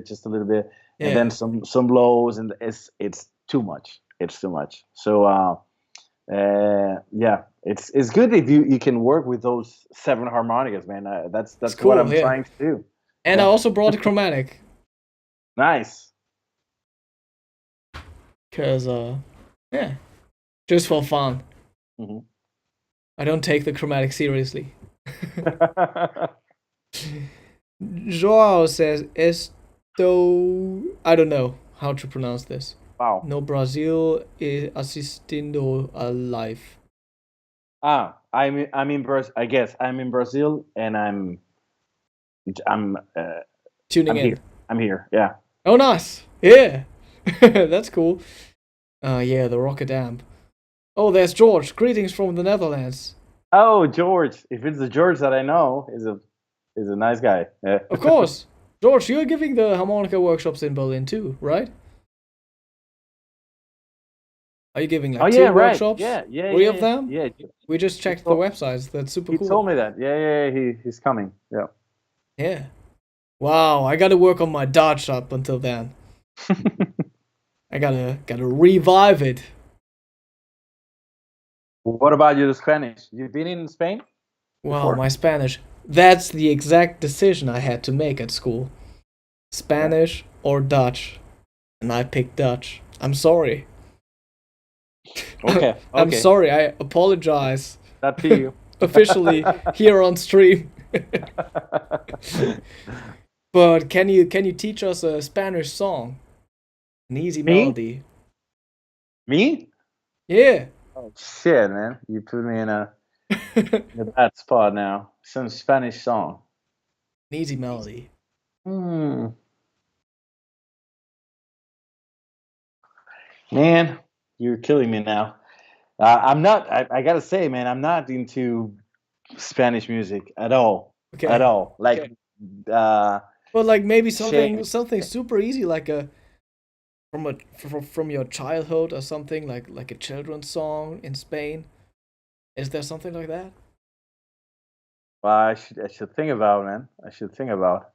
just a little bit, and then some lows, and it's too much. It's too much. So yeah, it's good if you can work with those 7 harmonicas, man. That's cool, what I'm trying to do. And I also brought a chromatic. Nice. Cause yeah, just for fun. Mm-hmm. I don't take the chromatic seriously. Joao says esto. I don't know how to pronounce this. Wow. No Brasil assistindo a live. I'm in Brazil. I guess I'm in Brazil, and I'm tuning in. Here. I'm here. Yeah. Oh, nice. Yeah, that's cool. Yeah, the rocket amp. Oh, there's George. Greetings from the Netherlands. Oh, George. If it's the George that I know, is a nice guy. Yeah. Of course, George. You're giving the harmonica workshops in Berlin too, right? Are you giving like 2 workshops? Yeah, 3 of them? Yeah. We just checked the websites. That's super cool. He told me that. Yeah. He's coming. Yeah. Yeah. Wow, I gotta work on my Dutch up until then. I gotta revive it. What about you, the Spanish? You've been in Spain? Wow, Before? my Spanish. That's the exact decision I had to make at school. Spanish or Dutch. And I picked Dutch. I'm sorry. Okay. I'm sorry, I apologize. That to you. Officially here on stream. But can you teach us a Spanish song? An easy melody. Me? Yeah. Oh shit, man! You put me in a bad spot now. Some Spanish song. An easy melody. Man, you're killing me now. I'm not. I gotta say, man, I'm not into Spanish music at all. Okay. At all. Like, well, like maybe something super easy, like a from your childhood or something, like a children's song in Spain. Is there something like that? Well, I should think about, man. I should think about.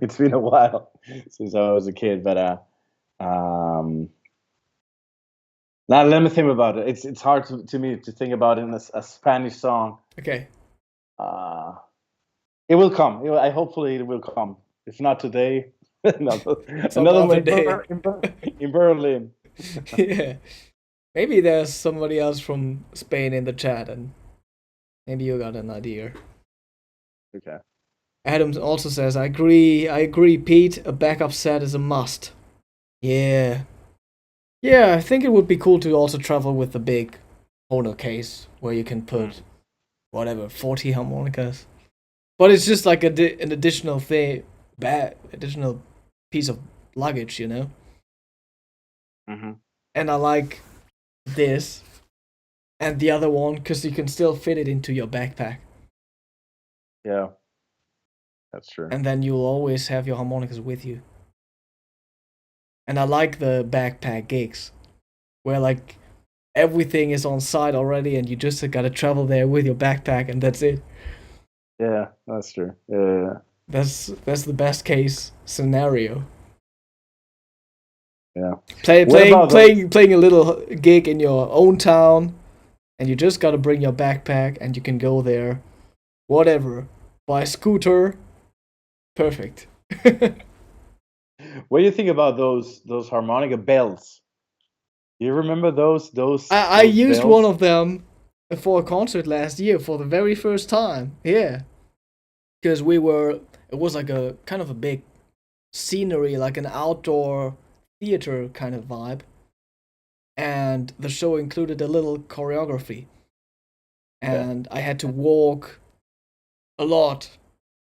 It's been a while since I was a kid, but now let me think about it. It's hard to me to think about in a Spanish song. Okay. It will come. Hopefully it will come. If not today, another day in Berlin. Yeah. Maybe there's somebody else from Spain in the chat, and maybe you got an idea. Okay. Adams also says, I agree, Pete. A backup set is a must. Yeah. Yeah, I think it would be cool to also travel with the big Hohner case where you can put, 40 harmonicas. But it's just like an additional thing, additional piece of luggage, you know? Mm-hmm. And I like this and the other one because you can still fit it into your backpack. Yeah. That's true. And then you'll always have your harmonicas with you. And I like the backpack gigs where like everything is on site already and you just gotta travel there with your backpack and that's it. Yeah, that's true. Yeah. That's the best case scenario. Yeah. Playing a little gig in your own town and you just gotta bring your backpack and you can go there. Whatever. By scooter. Perfect. What do you think about those harmonica bells? Do you remember those? I used bells? one of them for a concert last year for the very first time. Yeah. Because it was like a kind of a big scenery, like an outdoor theater kind of vibe, and the show included a little choreography, Okay. and I had to walk a lot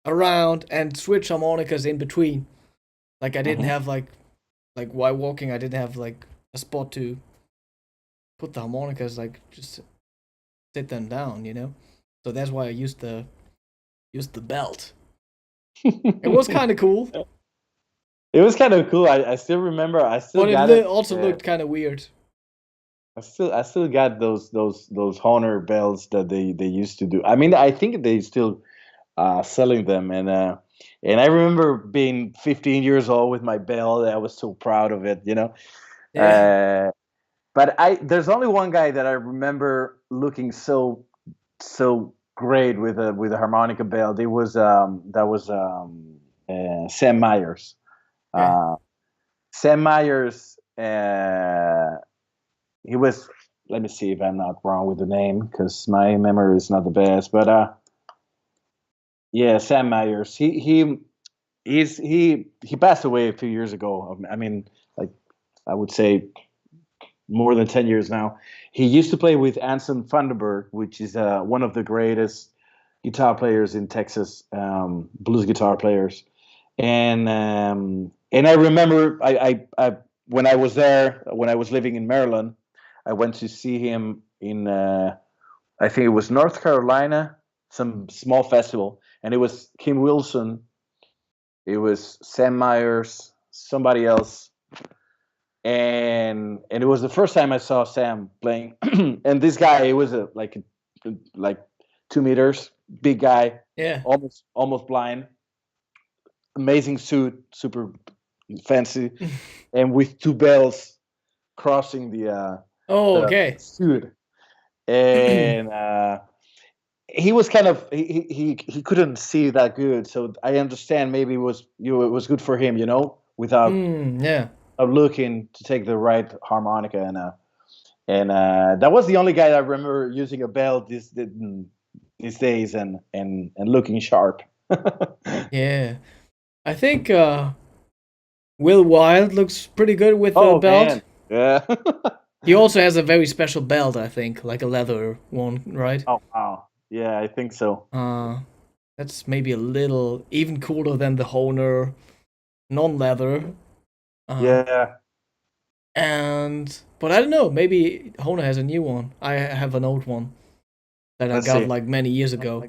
around and switch harmonicas in between. Like I didn't Hmm. have like while walking, I didn't have like a spot to put the harmonicas, like just sit them down, you know. So that's why I used the belt. It was kind of cool, It was kind of cool. I still remember. I still but it got it. also looked kind of weird. I still got those Hohner bells that they used to do. I mean, I think they still selling them, and I remember being 15 years old with my bell. I was so proud of it, you know. Yeah, Uh, but I there's only one guy that I remember looking so great with a harmonica bell. It was that was Sam Myers. yeah. Uh, Sam Myers. He was. Let me see if I'm not wrong with the name because my memory is not the best. But yeah, Sam Myers. He passed away a few years ago. I mean, like I would say more than 10 years now. He used to play with Anson Thunderberg, which is one of the greatest guitar players in Texas, blues guitar players. And I remember I when I was there, when I was living in Maryland, I went to see him in I think it was North Carolina, some small festival, and it was Kim Wilson, it was Sam Myers, somebody else, and it was the first time I saw Sam playing. And this guy, he was like 2 meters, big guy, Yeah. almost blind, amazing suit, super fancy, and with two bells crossing Oh, the okay. suit. And he was kind of he couldn't see that good, so I understand maybe it was good for him, without Yeah. looking to take the right harmonica, and that was the only guy I remember using a bell these days and looking sharp. Yeah. I think Will Wild looks pretty good with the Oh belt. man, yeah. He also has a very special belt, I think, like a leather one, right? Oh wow, yeah, I think so. Uh, that's maybe a little even cooler than the Hohner non-leather. Uh, Yeah, but I don't know, maybe Hohner has a new one. I have an old one that I let's got see. like many years ago.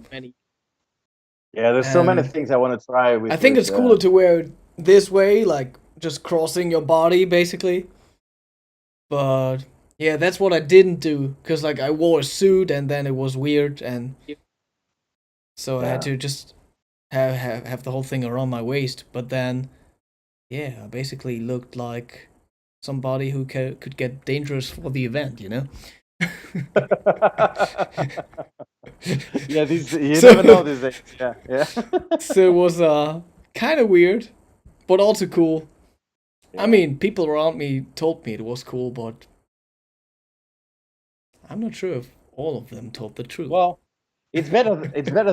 Yeah, there's so many And things I want to try I with think with it's cooler to wear it this way, like just crossing your body basically. But yeah, that's what I didn't do because like I wore a suit and then it was weird, and so I had yeah. to just have the whole thing around my waist. But then yeah, I basically looked like somebody who could get dangerous for the event, you know. Yeah, these you never know so these days. Yeah, yeah. so it was kind of weird, but also cool. I Yeah. mean, people around me told me it was cool, but I'm not sure if all of them told the truth. Well, it's better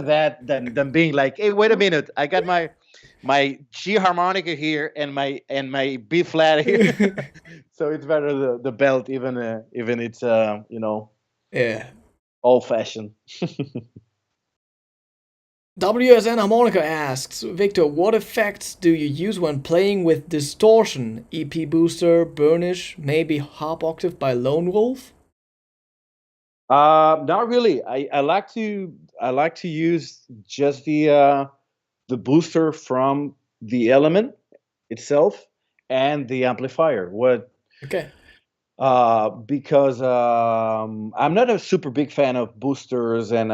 that than being like, hey, wait a minute, I got my G harmonica here and my B flat here. So it's better the belt, even it's Yeah. old fashioned. WSN Harmonica asks, Victor, what effects do you use when playing with distortion? EP booster, burnish, maybe harp octave by Lone Wolf? Not really. I like to use just the booster from the element itself and the amplifier. Okay. Because I'm not a super big fan of boosters, and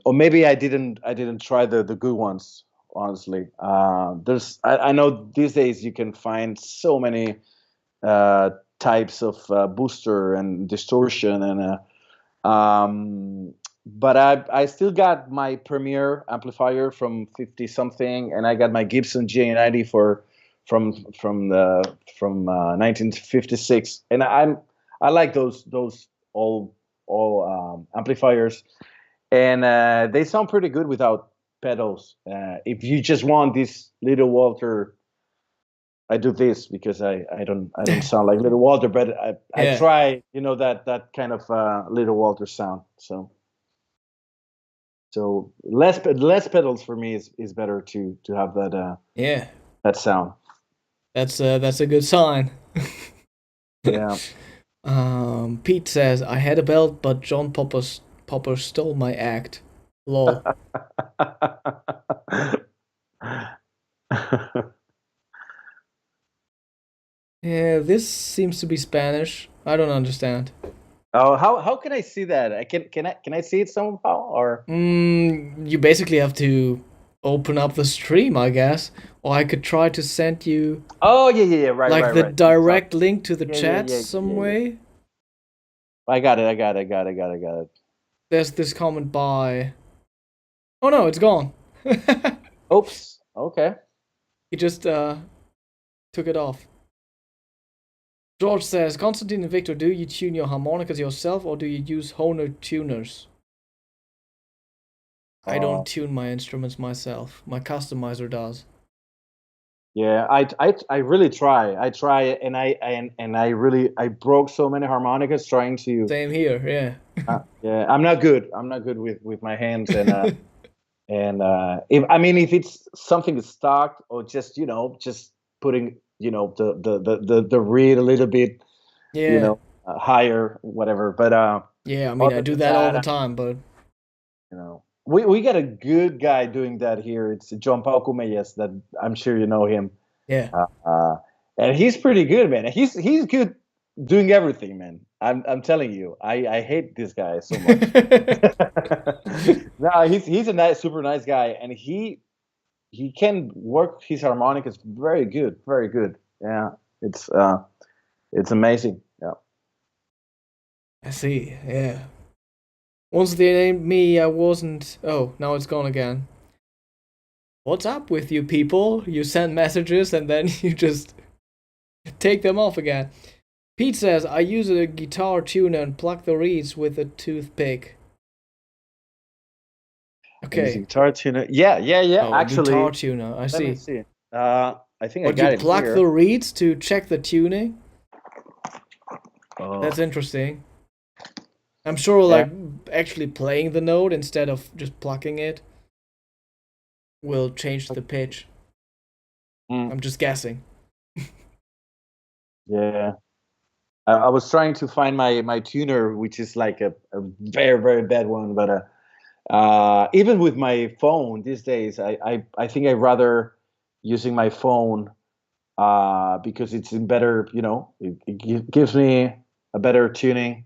or maybe I didn't try the good ones. Honestly, I know these days you can find so many uh, types of booster and distortion, but I still got my Premier amplifier from 50 something, and I got my Gibson J90 from 1956, and I like those all amplifiers, and they sound pretty good without pedals. If you just want this little Walter I do this because I don't sound like Little Walter, but I Yeah. try, that kind of Little Walter sound. So less pedals for me is better to have Yeah. that sound. That's a good sign. Yeah. Pete says I had a belt, but John Popper stole my act. Lol. Yeah, this seems to be Spanish. I don't understand. Oh, how can I see that? Can I see it somehow or? You basically have to open up the stream, I guess, or I could try to send you Oh, yeah, right, like right, the right. I'm sorry. direct link to the Yeah, yeah, chat yeah, some yeah, yeah. way. I got it. There's this comment by. Oh no, it's gone. Oops. Okay. He just took it off. George says, Konstantin and Victor, do you tune your harmonicas yourself or do you use Hohner tuners? I Uh, don't tune my instruments myself. My customizer does. yeah, I really try. I try, and I broke so many harmonicas trying to. Same here, yeah. Yeah, I'm not good. I'm not good with my hands, if it's something stock or just putting the reed a little bit Yeah. higher, whatever. But Yeah, I mean, I other do than that all the that, time, but we got a good guy doing that here. It's John Paul Cumellas, that I'm sure you know him. yeah. And he's pretty good, man. He's good doing everything, man. I'm telling you, I hate this guy so much. No, he's a nice, super nice guy, and he can work his harmonicas very good, very good. Yeah, it's amazing. Yeah. I see, yeah. Once they named me, I wasn't. Oh, now it's gone again. What's up with you people? You send messages and then you just take them off again. Pete says, I use a guitar tuner and pluck the reeds with a toothpick. Okay. Guitar tuner. Yeah. Oh, Actually, guitar tuner. I let me see. see. I think I But you got it pluck here. the reeds to check the tuning? Oh, That's interesting. I'm sure, like, actually playing the note instead of just plucking it will change the pitch. I'm just guessing. yeah. I was trying to find my tuner, which is like a very, very bad one. But even with my phone these days, I think I'd rather using my phone because it's in better, it gives me a better tuning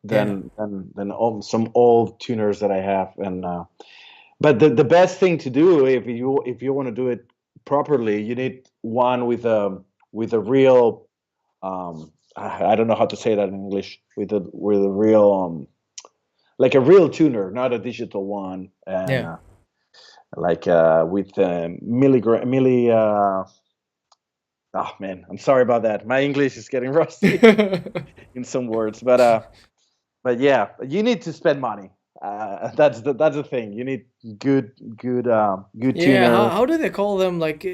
than some old tuners that I have. And but the best thing to do if you want to do it properly, you need one with a real I don't know how to say that in English, with a real like a real tuner, not a digital one, and Yeah. like with milli. Oh man, I'm sorry about that. My English is getting rusty in some words, but yeah, you need to spend money. That's the thing. You need good Yeah, tuner. how do they call them? Like,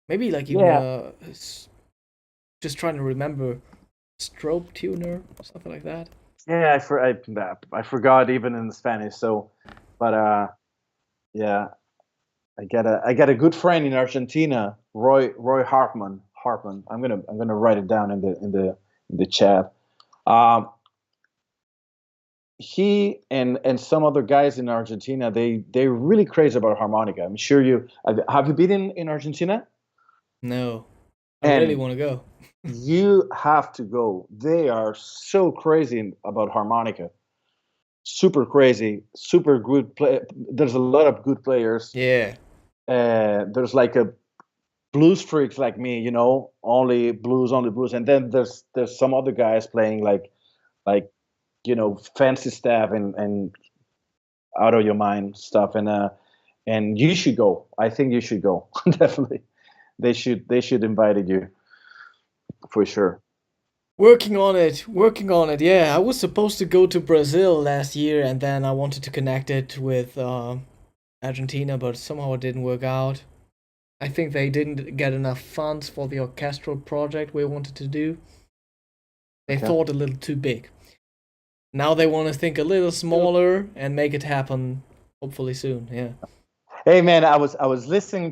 maybe like even Yeah, just trying to remember, strobe tuner, something like that. yeah. I forgot even in Spanish. So, but yeah, I got a good friend in Argentina, Roy Hartman. Hartman. I'm gonna write it down in the chat. Um, he and some other guys in Argentina, they're really crazy about harmonica. I'm sure have you been in Argentina? No, I really And want to go. you have to go. They are so crazy about harmonica. Super crazy, super good play. There's a lot of good players. Yeah, There's like a blues freaks like me, only blues. And then there's some other guys playing like fancy stuff and out of your mind stuff. And you should go. I think you should go. Definitely. They should invite you for sure. working on it, working on it. Yeah, I was supposed to go to Brazil last year, and then I wanted to connect it with Argentina, but somehow it didn't work out. I think they didn't get enough funds for the orchestral project we wanted to do. They Okay. thought a little too big. Now they want to think a little smaller and make it happen hopefully soon. Yeah. Hey man, I was reading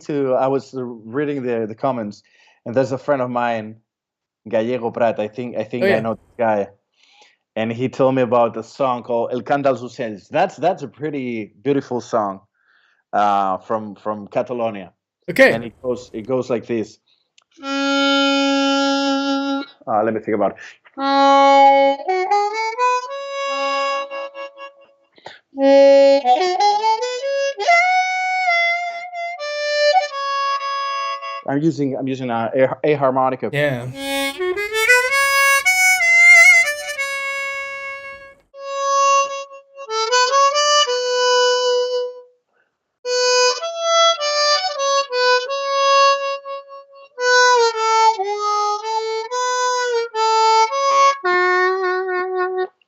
the comments, and there's a friend of mine, Gallego Prat. Oh I yeah. know this guy, and he told me about a song called El Cant dels Ocells. That's a pretty beautiful song, from Catalonia, Okay. and it goes like this. Let me think about it. I'm using a harmonica. Yeah.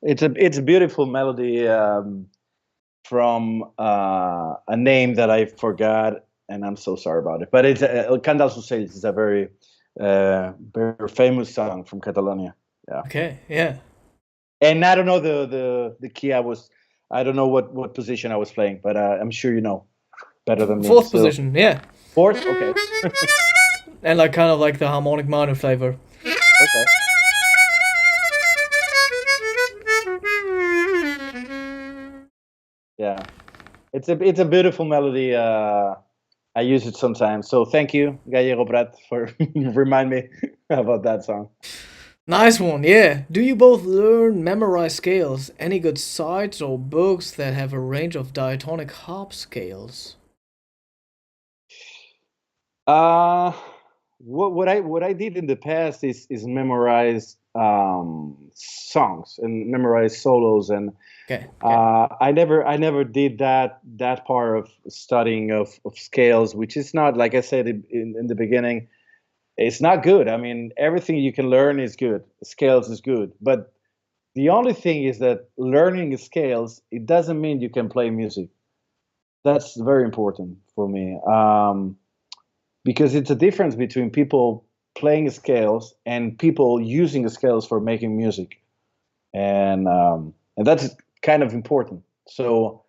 It's a beautiful melody, from a name that I forgot, and I'm so sorry about it. But it's El Cant dels Ocells is a very famous song from Catalonia. Yeah, Okay. Yeah. and I don't know the key I don't know what position I was playing, but I'm sure you know better than me. Fourth So position. Yeah. fourth, okay, And like kind of like the harmonic minor flavor. okay. Yeah, it's a beautiful melody. I use it sometimes. So thank you, Gallego Prat, for remind me about that song. Nice one, yeah. Do you both learn memorize scales? Any good sites or books that have a range of diatonic harp scales? Uh what I did in the past is memorize songs and memorize solos, and Okay. I never did that part of studying of scales, which is not, like I said in the beginning, it's not good. I mean, everything you can learn is good. Scales is good, but the only thing is that learning scales, it doesn't mean you can play music. That's very important for me, because it's a difference between people playing scales and people using the scales for making music, and that's kind of important. So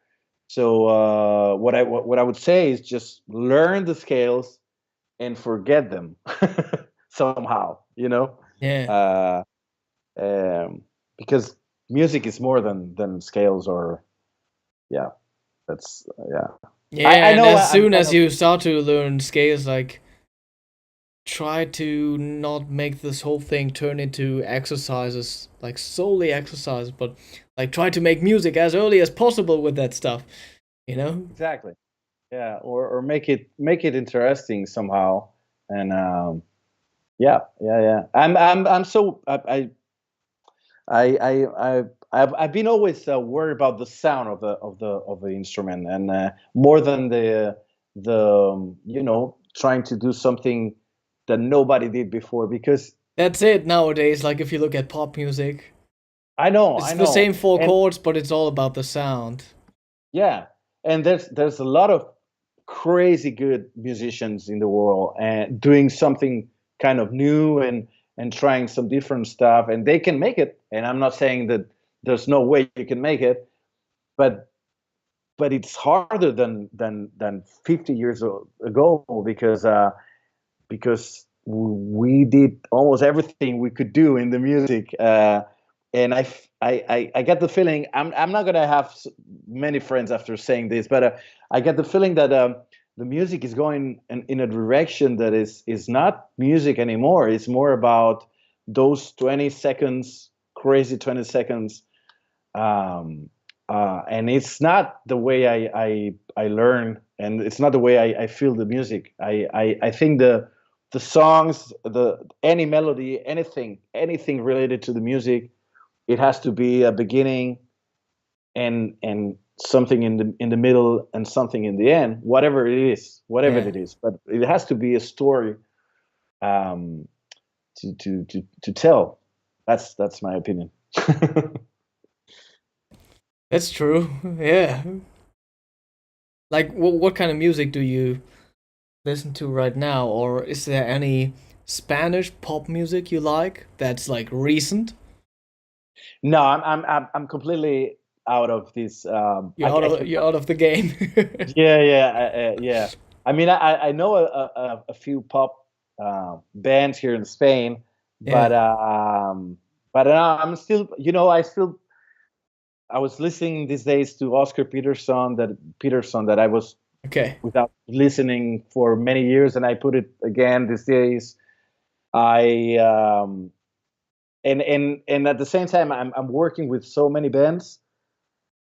what I would say is just learn the scales and forget them somehow, Yeah. uh, um, because music is more than scales, or yeah, that's yeah. Yeah, I and know as I'm soon kind as of you start to learn scales, like try to not make this whole thing turn into exercises, like solely exercise, but like try to make music as early as possible with that stuff, you know? exactly, yeah, or make it interesting somehow, and yeah. I'm so I've been always worried about the sound of the instrument, and more than the trying to do something that nobody did before, because That's it nowadays, like if you look at pop music. I It's the know, same four and chords, but it's all about the sound. yeah, and there's a lot of crazy good musicians in the world and doing something kind of new, and trying some different stuff, and they can make it. And I'm not saying that there's no way you can make it, but it's harder than 50 years ago, because we did almost everything we could do in the music, and I get the feeling, I'm not gonna have many friends after saying this, but I get the feeling that the music is going in a direction that is not music anymore. It's more about those 20 seconds, crazy 20 seconds, and it's not the way I learn, and it's not the way I feel the music. I think the songs, the any melody, anything related to the music, it has to be a beginning, and something in the middle, and something in the end, whatever Yeah. it is, but it has to be a story, um, to tell. That's my opinion. That's true. Yeah. Like what kind of music do you listen to right now, or is there any Spanish pop music you like that's like recent? No, I'm completely out of this. I You're cannot. out of the game. Yeah. I mean, I know a few pop bands here in Spain, but Yeah. I'm still, I was listening these days to Oscar Peterson that I was Okay. without listening for many years, and I put it again these days. I and at the same time, I'm working with so many bands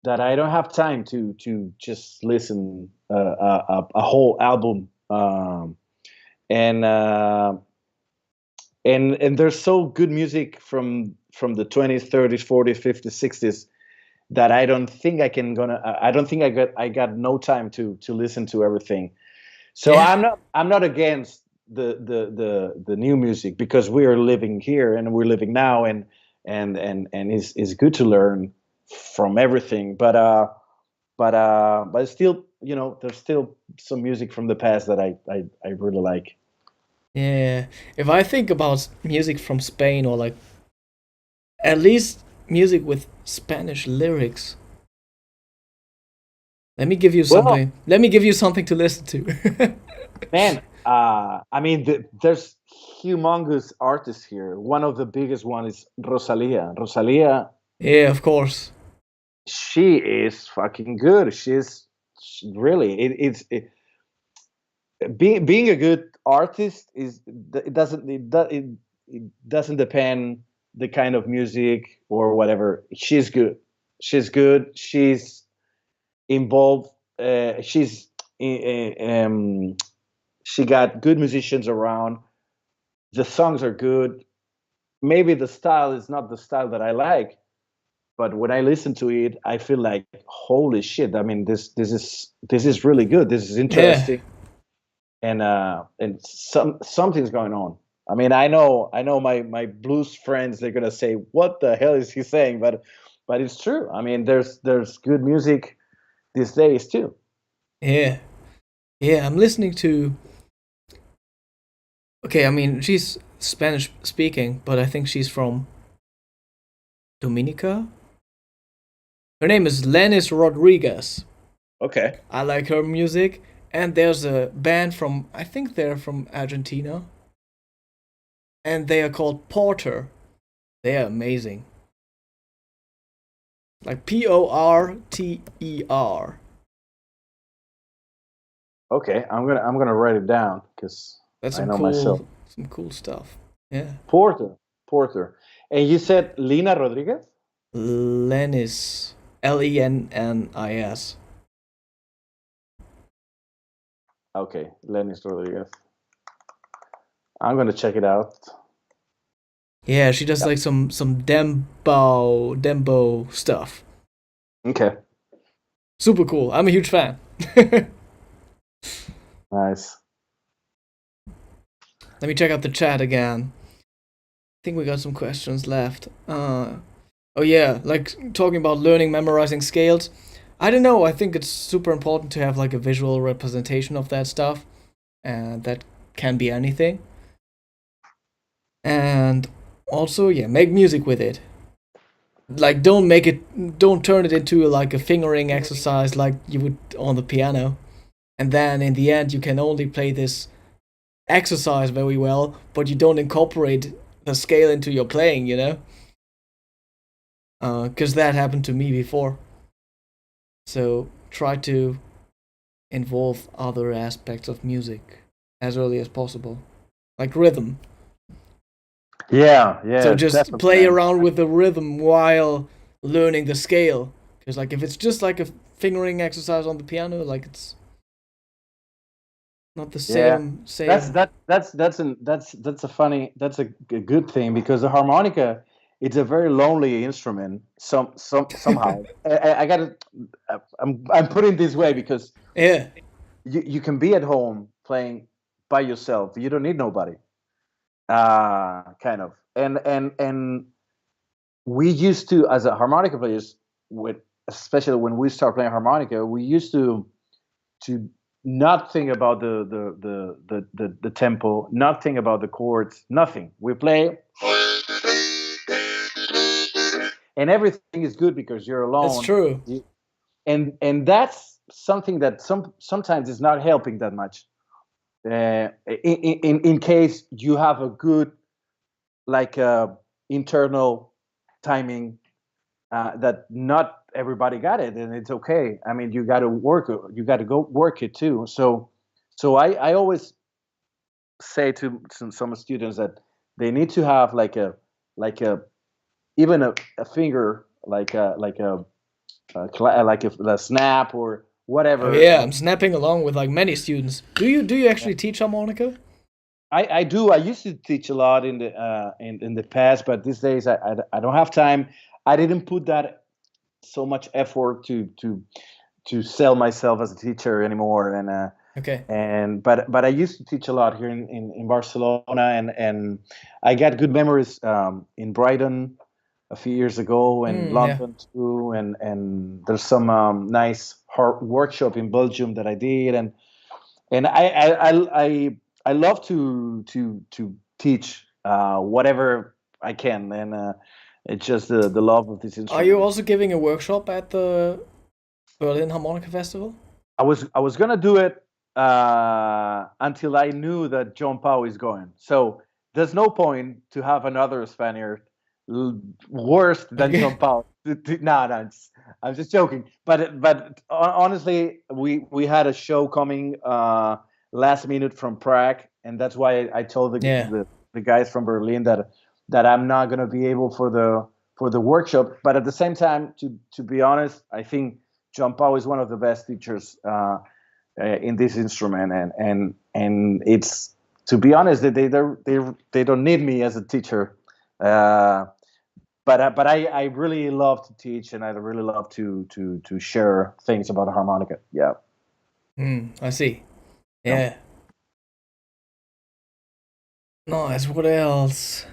that I don't have time to just listen a whole album. And and there's so good music from the 20s, 30s, 40s, 50s, 60s that I don't think I got no time to listen to everything. So Yeah. I'm not against the new music, because we are living here and we're living now, and it's good to learn from everything. But still, there's still some music from the past that I really like. Yeah. If I think about music from Spain, or like at least music with Spanish lyrics, let me give you Well, something. Let me give you something to listen to. man, I mean, there's humongous artists here. One of the biggest one is Rosalia. Rosalia, Yeah, of course. she is fucking good. Really, being a good artist is it doesn't depend the kind of music or whatever. She's good. She's good. She's involved. She's she got good musicians around. The songs are good. Maybe the style is not the style that I like, but when I listen to it, I feel like holy shit. I mean, this is really good. This is Yeah. interesting, and something's going on. I mean, I know my blues friends. They're gonna say, "What the hell is he saying?" But it's true. I mean, there's good music these days too. Yeah. Yeah, I'm listening to. Okay, I mean, she's Spanish speaking, but I think she's from Dominica. Her name is Lenis Rodriguez. Okay. I like her music. And there's a band from, I think they're from Argentina. And they are called Porter. They are amazing. Like Porter. Okay, I'm gonna write it down because That's I know myself. some cool stuff. Yeah. Porter, Porter, and you said Lina Rodriguez. Lenis. Lennis. Okay, Lenis Rodriguez. I'm gonna check it out. Yeah, she does Yeah. like some dembo stuff. Okay, Super cool. I'm a huge fan. nice. Let me check out the chat again. I think we got some questions left. Oh yeah, like talking about learning, memorizing scales. I don't know. I think it's super important to have like a visual representation of that stuff, and that can be anything. And also, yeah, make music with it. Like, don't turn it into like a fingering exercise like you would on the piano. And then in the end, you can only play this exercise very well, but you don't incorporate the scale into your playing, you know? Because that happened to me before. So try to involve other aspects of music as early as possible, like rhythm. Yeah, So yeah, just definitely, play man. around with the rhythm while learning the scale. Because like if it's just like a fingering exercise on the piano, like it's not the Yeah, that's same. that that's a funny good thing, because the harmonica, it's a very lonely instrument. Somehow I gotta I'm putting it this way because Yeah, you can be at home playing by yourself. You don't need nobody. Kind of. And we used to, as a harmonica players, with especially when we start playing harmonica, we used to not think about the tempo, not think about the chords, nothing. We play, and everything is good because you're It's alone. true. And that's something that sometimes is not helping that much. In case you have a good like internal timing that not everybody got it, and it's okay. I mean, you got to work it. You got to go work it too. So I always say to some students that they need to have like a even a finger like a snap or Oh whatever. yeah, I'm snapping along with like many students. Do you actually teach harmonica? I do. I used to teach a lot in the in the past, but these days I don't have time. I didn't put that so much effort to sell myself as a teacher anymore. Okay. But I used to teach a lot here in Barcelona, and I got good memories in Brighton a few years ago, and Yeah. London too, and there's some nice workshop in Belgium that I did, and I love to teach whatever I can, and it's just the love of this Are you instrument. also giving a workshop at the Berlin Harmonica Festival? I was gonna do it until I knew that John Pau is going. So there's no point to have another Spaniard worse than Okay. John Pau. No, no, I'm just joking. But honestly, we had a show coming last minute from Prague, and that's why I told Yeah. the guys from Berlin that I'm not gonna be able for the workshop. But at the same time, to be honest, I think John Pau is one of the best teachers in this instrument, and it's, to be honest, they don't need me as a teacher. Uh, but I really love to teach, and I really love to share things about the harmonica. Yeah. I see. Yeah. Yeah. Nice. What else?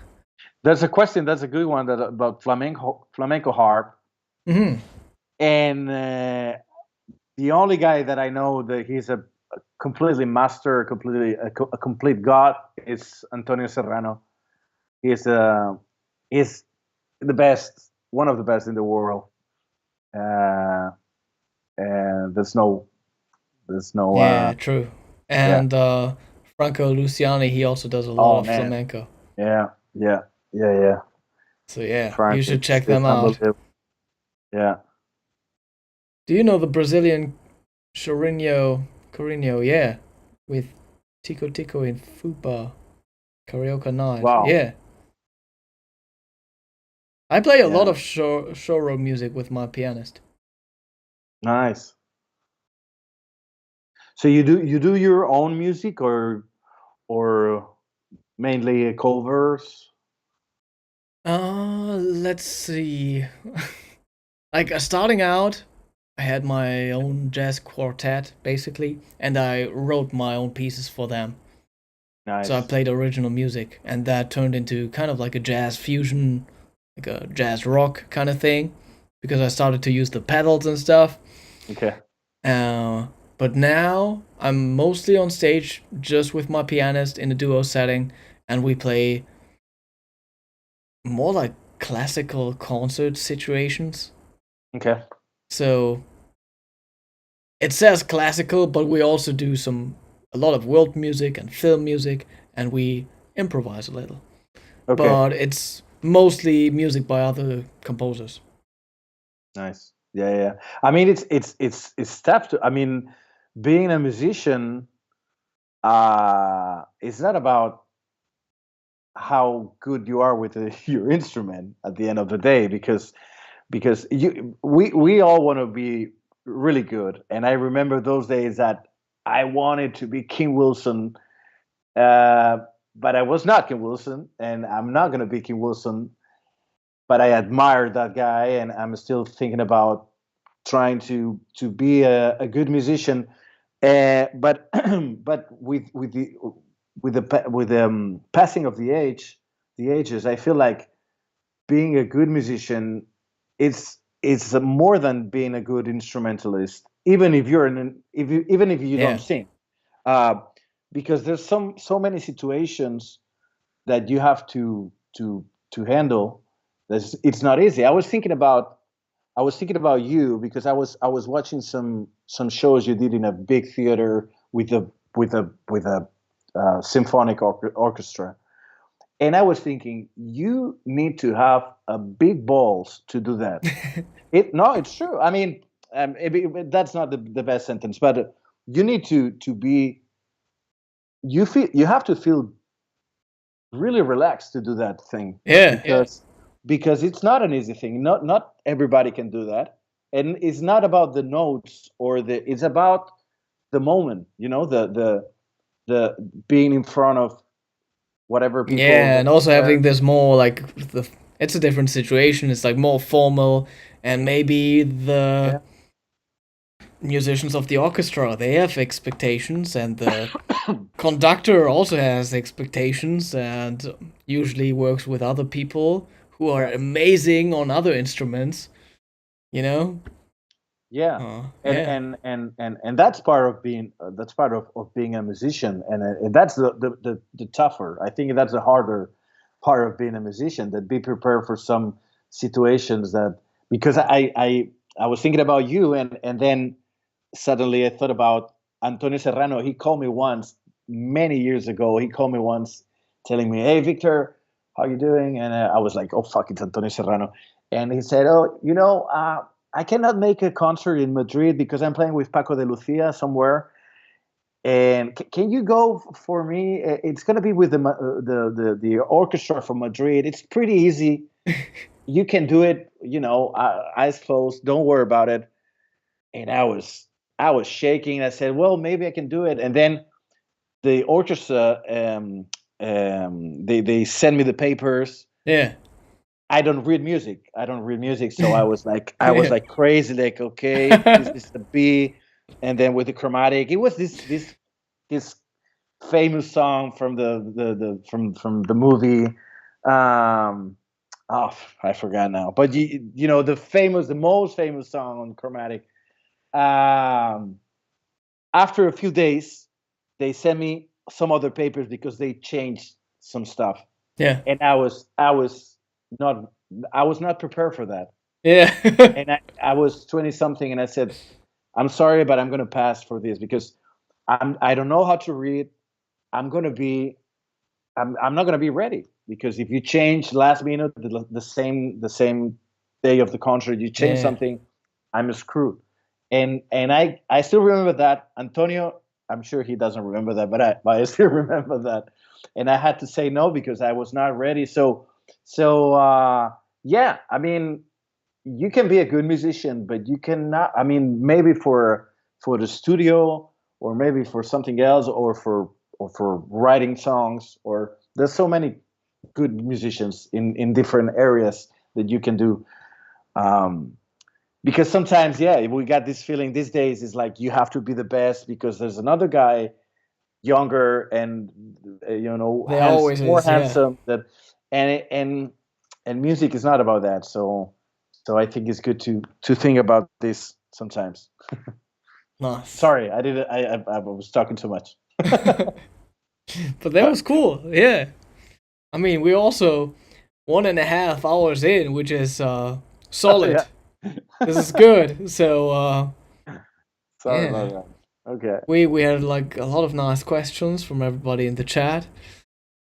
There's a question that's a good one that about flamenco harp, Hmm. and the only guy that I know that he's a completely master, a complete god is Antonio Serrano. He's he's the best, one of the best in the world. Uh, and there's no Yeah, true. yeah. And Franco Luciani, he also does a lot Oh of man, flamenco. yeah, yeah, yeah, yeah. So yeah, you Frank, should check it's them out. unbelievable. Yeah. Do you know the Brazilian Chorinho? Yeah, with Tico Tico in Fupa karaoke night. Wow. Yeah, I play a lot Yeah. of choro music with my pianist. Nice. So you do your own music, or mainly covers? Let's see. Like starting out, I had my own jazz quartet basically, and I wrote my own pieces for them. So I Nice. played original music, and that turned into kind of like a jazz fusion, like a jazz rock kind of thing, because I started to use the pedals and stuff. Okay. Uh, but now I'm mostly on stage just with my pianist in a duo setting, and we play more like classical concert situations. Okay. So it says classical, but we also do a lot of world music and film music, and we improvise a little. Okay. But it's mostly music by other composers. Nice. Yeah, yeah. I mean, it's tough to. I mean, being a musician, it's not about how good you are with your instrument at the end of the day, because we all want to be really good. And I remember those days that I wanted to be King Wilson, uh, but I was not King Wilson, and I'm not going to be King Wilson. But I admire that guy, and I'm still thinking about trying to be a good musician. But but with the passing of the ages, I feel like being a good musician, it's more than being a good instrumentalist. even if you're even if you Yeah. don't sing, uh, because there's so many situations that you have to handle. It's not easy. I was thinking about you because I was watching some shows you did in a big theater with a symphonic orchestra, and I was thinking you need to have a big balls to do that. It's true. I mean, that's not the best sentence, but you need to be you have to feel really relaxed to do that thing Yeah. because it's not an easy thing. Not everybody can do that, and it's not about the notes or it's about the moment. You know, the being in front of whatever people Yeah, and also there. having this more like it's a different situation. It's like more formal, and maybe the Yeah, musicians of the orchestra, they have expectations, and the conductor also has expectations, and usually works with other people who are amazing on other instruments. You know? yeah, Yeah. and that's part of being of being a musician, and that's the tougher. I think that's the harder part of being a musician. That be prepared for some situations that because I was thinking about you, and then suddenly I thought about Antonio Serrano. He called me once many years ago. He called me once telling me, "Hey, Victor, how you doing?" And I was like, "Oh, fuck, it's Antonio Serrano." And he said, "Oh, I cannot make a concert in Madrid because I'm playing with Paco de Lucia somewhere. And can you go for me? It's going to be with the orchestra from Madrid. It's pretty easy. You can do it. Eyes closed. Don't worry about it." And I was shaking. I said, "Well, maybe I can do it." And then the orchestra, they send me the papers. Yeah. I don't read music, so I was Yeah. like crazy, like, okay, this is the B, and then with the chromatic, it was this famous song from from the movie. Um, oh, I forgot now, but the most famous song on chromatic. Um, After a few days, they sent me some other papers because they changed some stuff, Yeah. and not I was not prepared for that. Yeah. And I was 20 something, and I said, "I'm sorry, but I'm going to pass for this because I don't know how to read. I'm going to be I'm not going to be ready because if you change last minute the same day of the concert, you change Yeah. something, I'm screwed." And I still remember that. Antonio, I'm sure he doesn't remember that, but I still remember that. And I had to say no because I was not ready. So yeah, I mean, you can be a good musician, but you cannot. I mean, maybe for the studio, or maybe for something else, or for writing songs, or there's so many good musicians in different areas that you can do. Um, because sometimes, yeah, we got this feeling these days is like you have to be the best because there's another guy younger and There always more is, yeah. handsome that and music is not about that. So I think it's good to think about this sometimes. Nice. Sorry, I did I was talking too much. But that was cool, yeah. I mean, we're also 1.5 hours in, which is Yeah, solid. This is good. So sorry yeah, about that. Okay. we had like a lot of nice questions from everybody in the chat.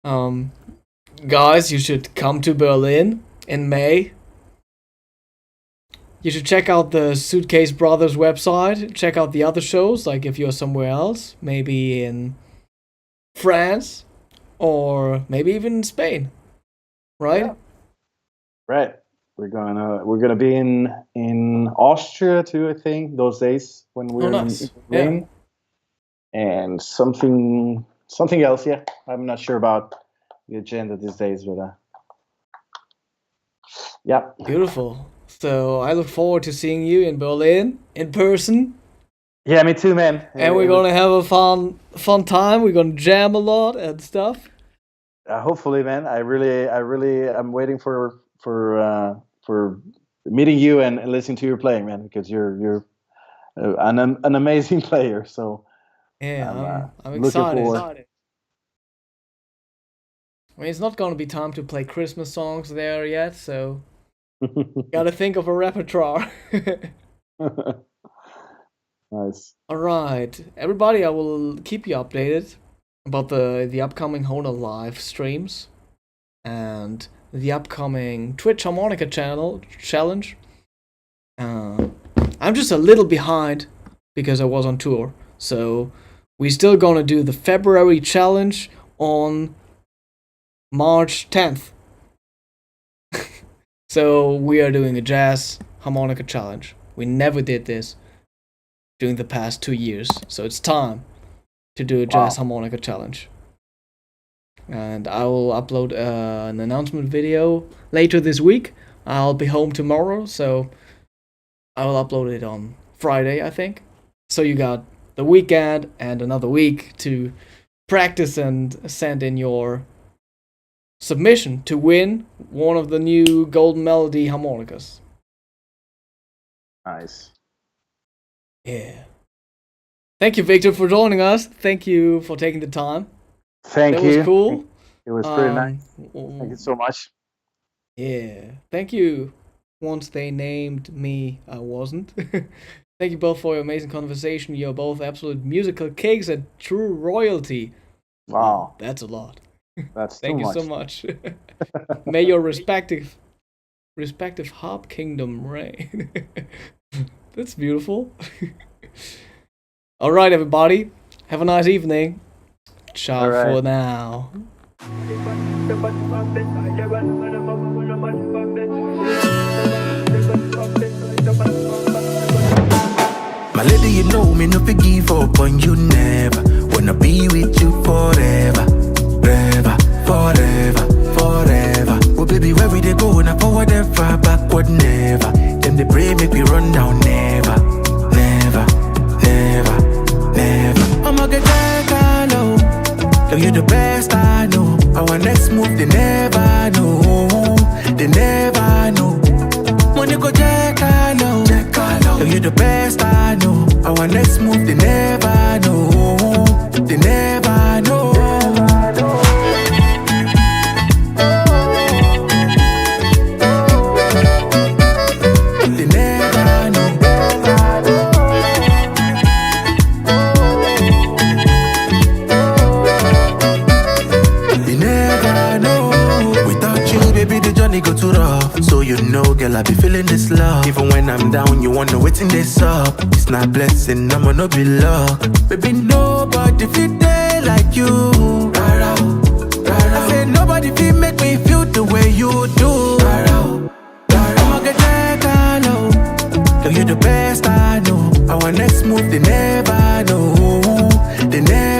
Um, guys, you should come to Berlin in May. You should check out the Suitcase Brothers website. Check out the other shows, like if you're somewhere else, maybe in France or maybe even in Spain, right? Yeah. Right. We're gonna be in Austria too, I think, those days when Oh, we're in nice. Yeah. Berlin, and something else. Yeah, I'm not sure about the agenda these days, but yeah. Beautiful. So I look forward to seeing you in Berlin in person, Yeah, me too, man. and we're It was gonna have a fun time. We're gonna jam a lot and stuff. hopefully, man. I'm waiting for meeting you and listening to your playing, man, because you're an amazing player. So Yeah, I'm looking excited. forward. I mean, it's not gonna be time to play Christmas songs there yet, so gotta think of a repertoire. Nice. All right, everybody, I will keep you updated about the upcoming Hohner live streams and the upcoming Twitch harmonica challenge. I'm just a little behind because I was on tour, so we're still gonna do the February challenge on March 10th. So we are doing a jazz harmonica challenge. We never did this during the past 2 years, so it's time to do a jazz harmonica challenge. And I will upload an announcement video later this week. I'll be home tomorrow, so I will upload it on Friday, I think. So you got the weekend and another week to practice and send in your submission to win one of the new Golden Melody harmonicas. Nice. Yeah. Thank you, Victor, for joining us. Thank you for taking the time. Thank you. That was cool. It was pretty nice. Thank you so much. Yeah. Thank you. Once they named me, I wasn't. Thank you both for your amazing conversation. You're both absolute musical kings and true royalty. Wow. That's a lot. That's Thank too you much. so much. May your respective harp kingdom reign. That's beautiful. All right, everybody. Have a nice evening. Ciao for now. My lady, you know me, no fi give up on you never. Wanna be with you forever, forever, forever, forever. Oh baby, where we they go? Now forward ever, backward never. Them they pray make me run down never, never, never, never. I'ma get that low. Girl, you the best I know. Our next move they never know, they never know. Money go check low. Girl, you the best I know. Our next move they never know, they never know. They never know. They never know. Without you, baby, the journey go too rough. So you know, girl, I be feeling this love. Even when I'm down, you wanna wait in this up. It's not blessing, I'ma not be luck. Baby, nobody feel there like you. Rara, rara. I say nobody feel make me feel the way you do. Rara, rara. I'ma get that low. Girl, you the best I know. Our next move, they never know. They never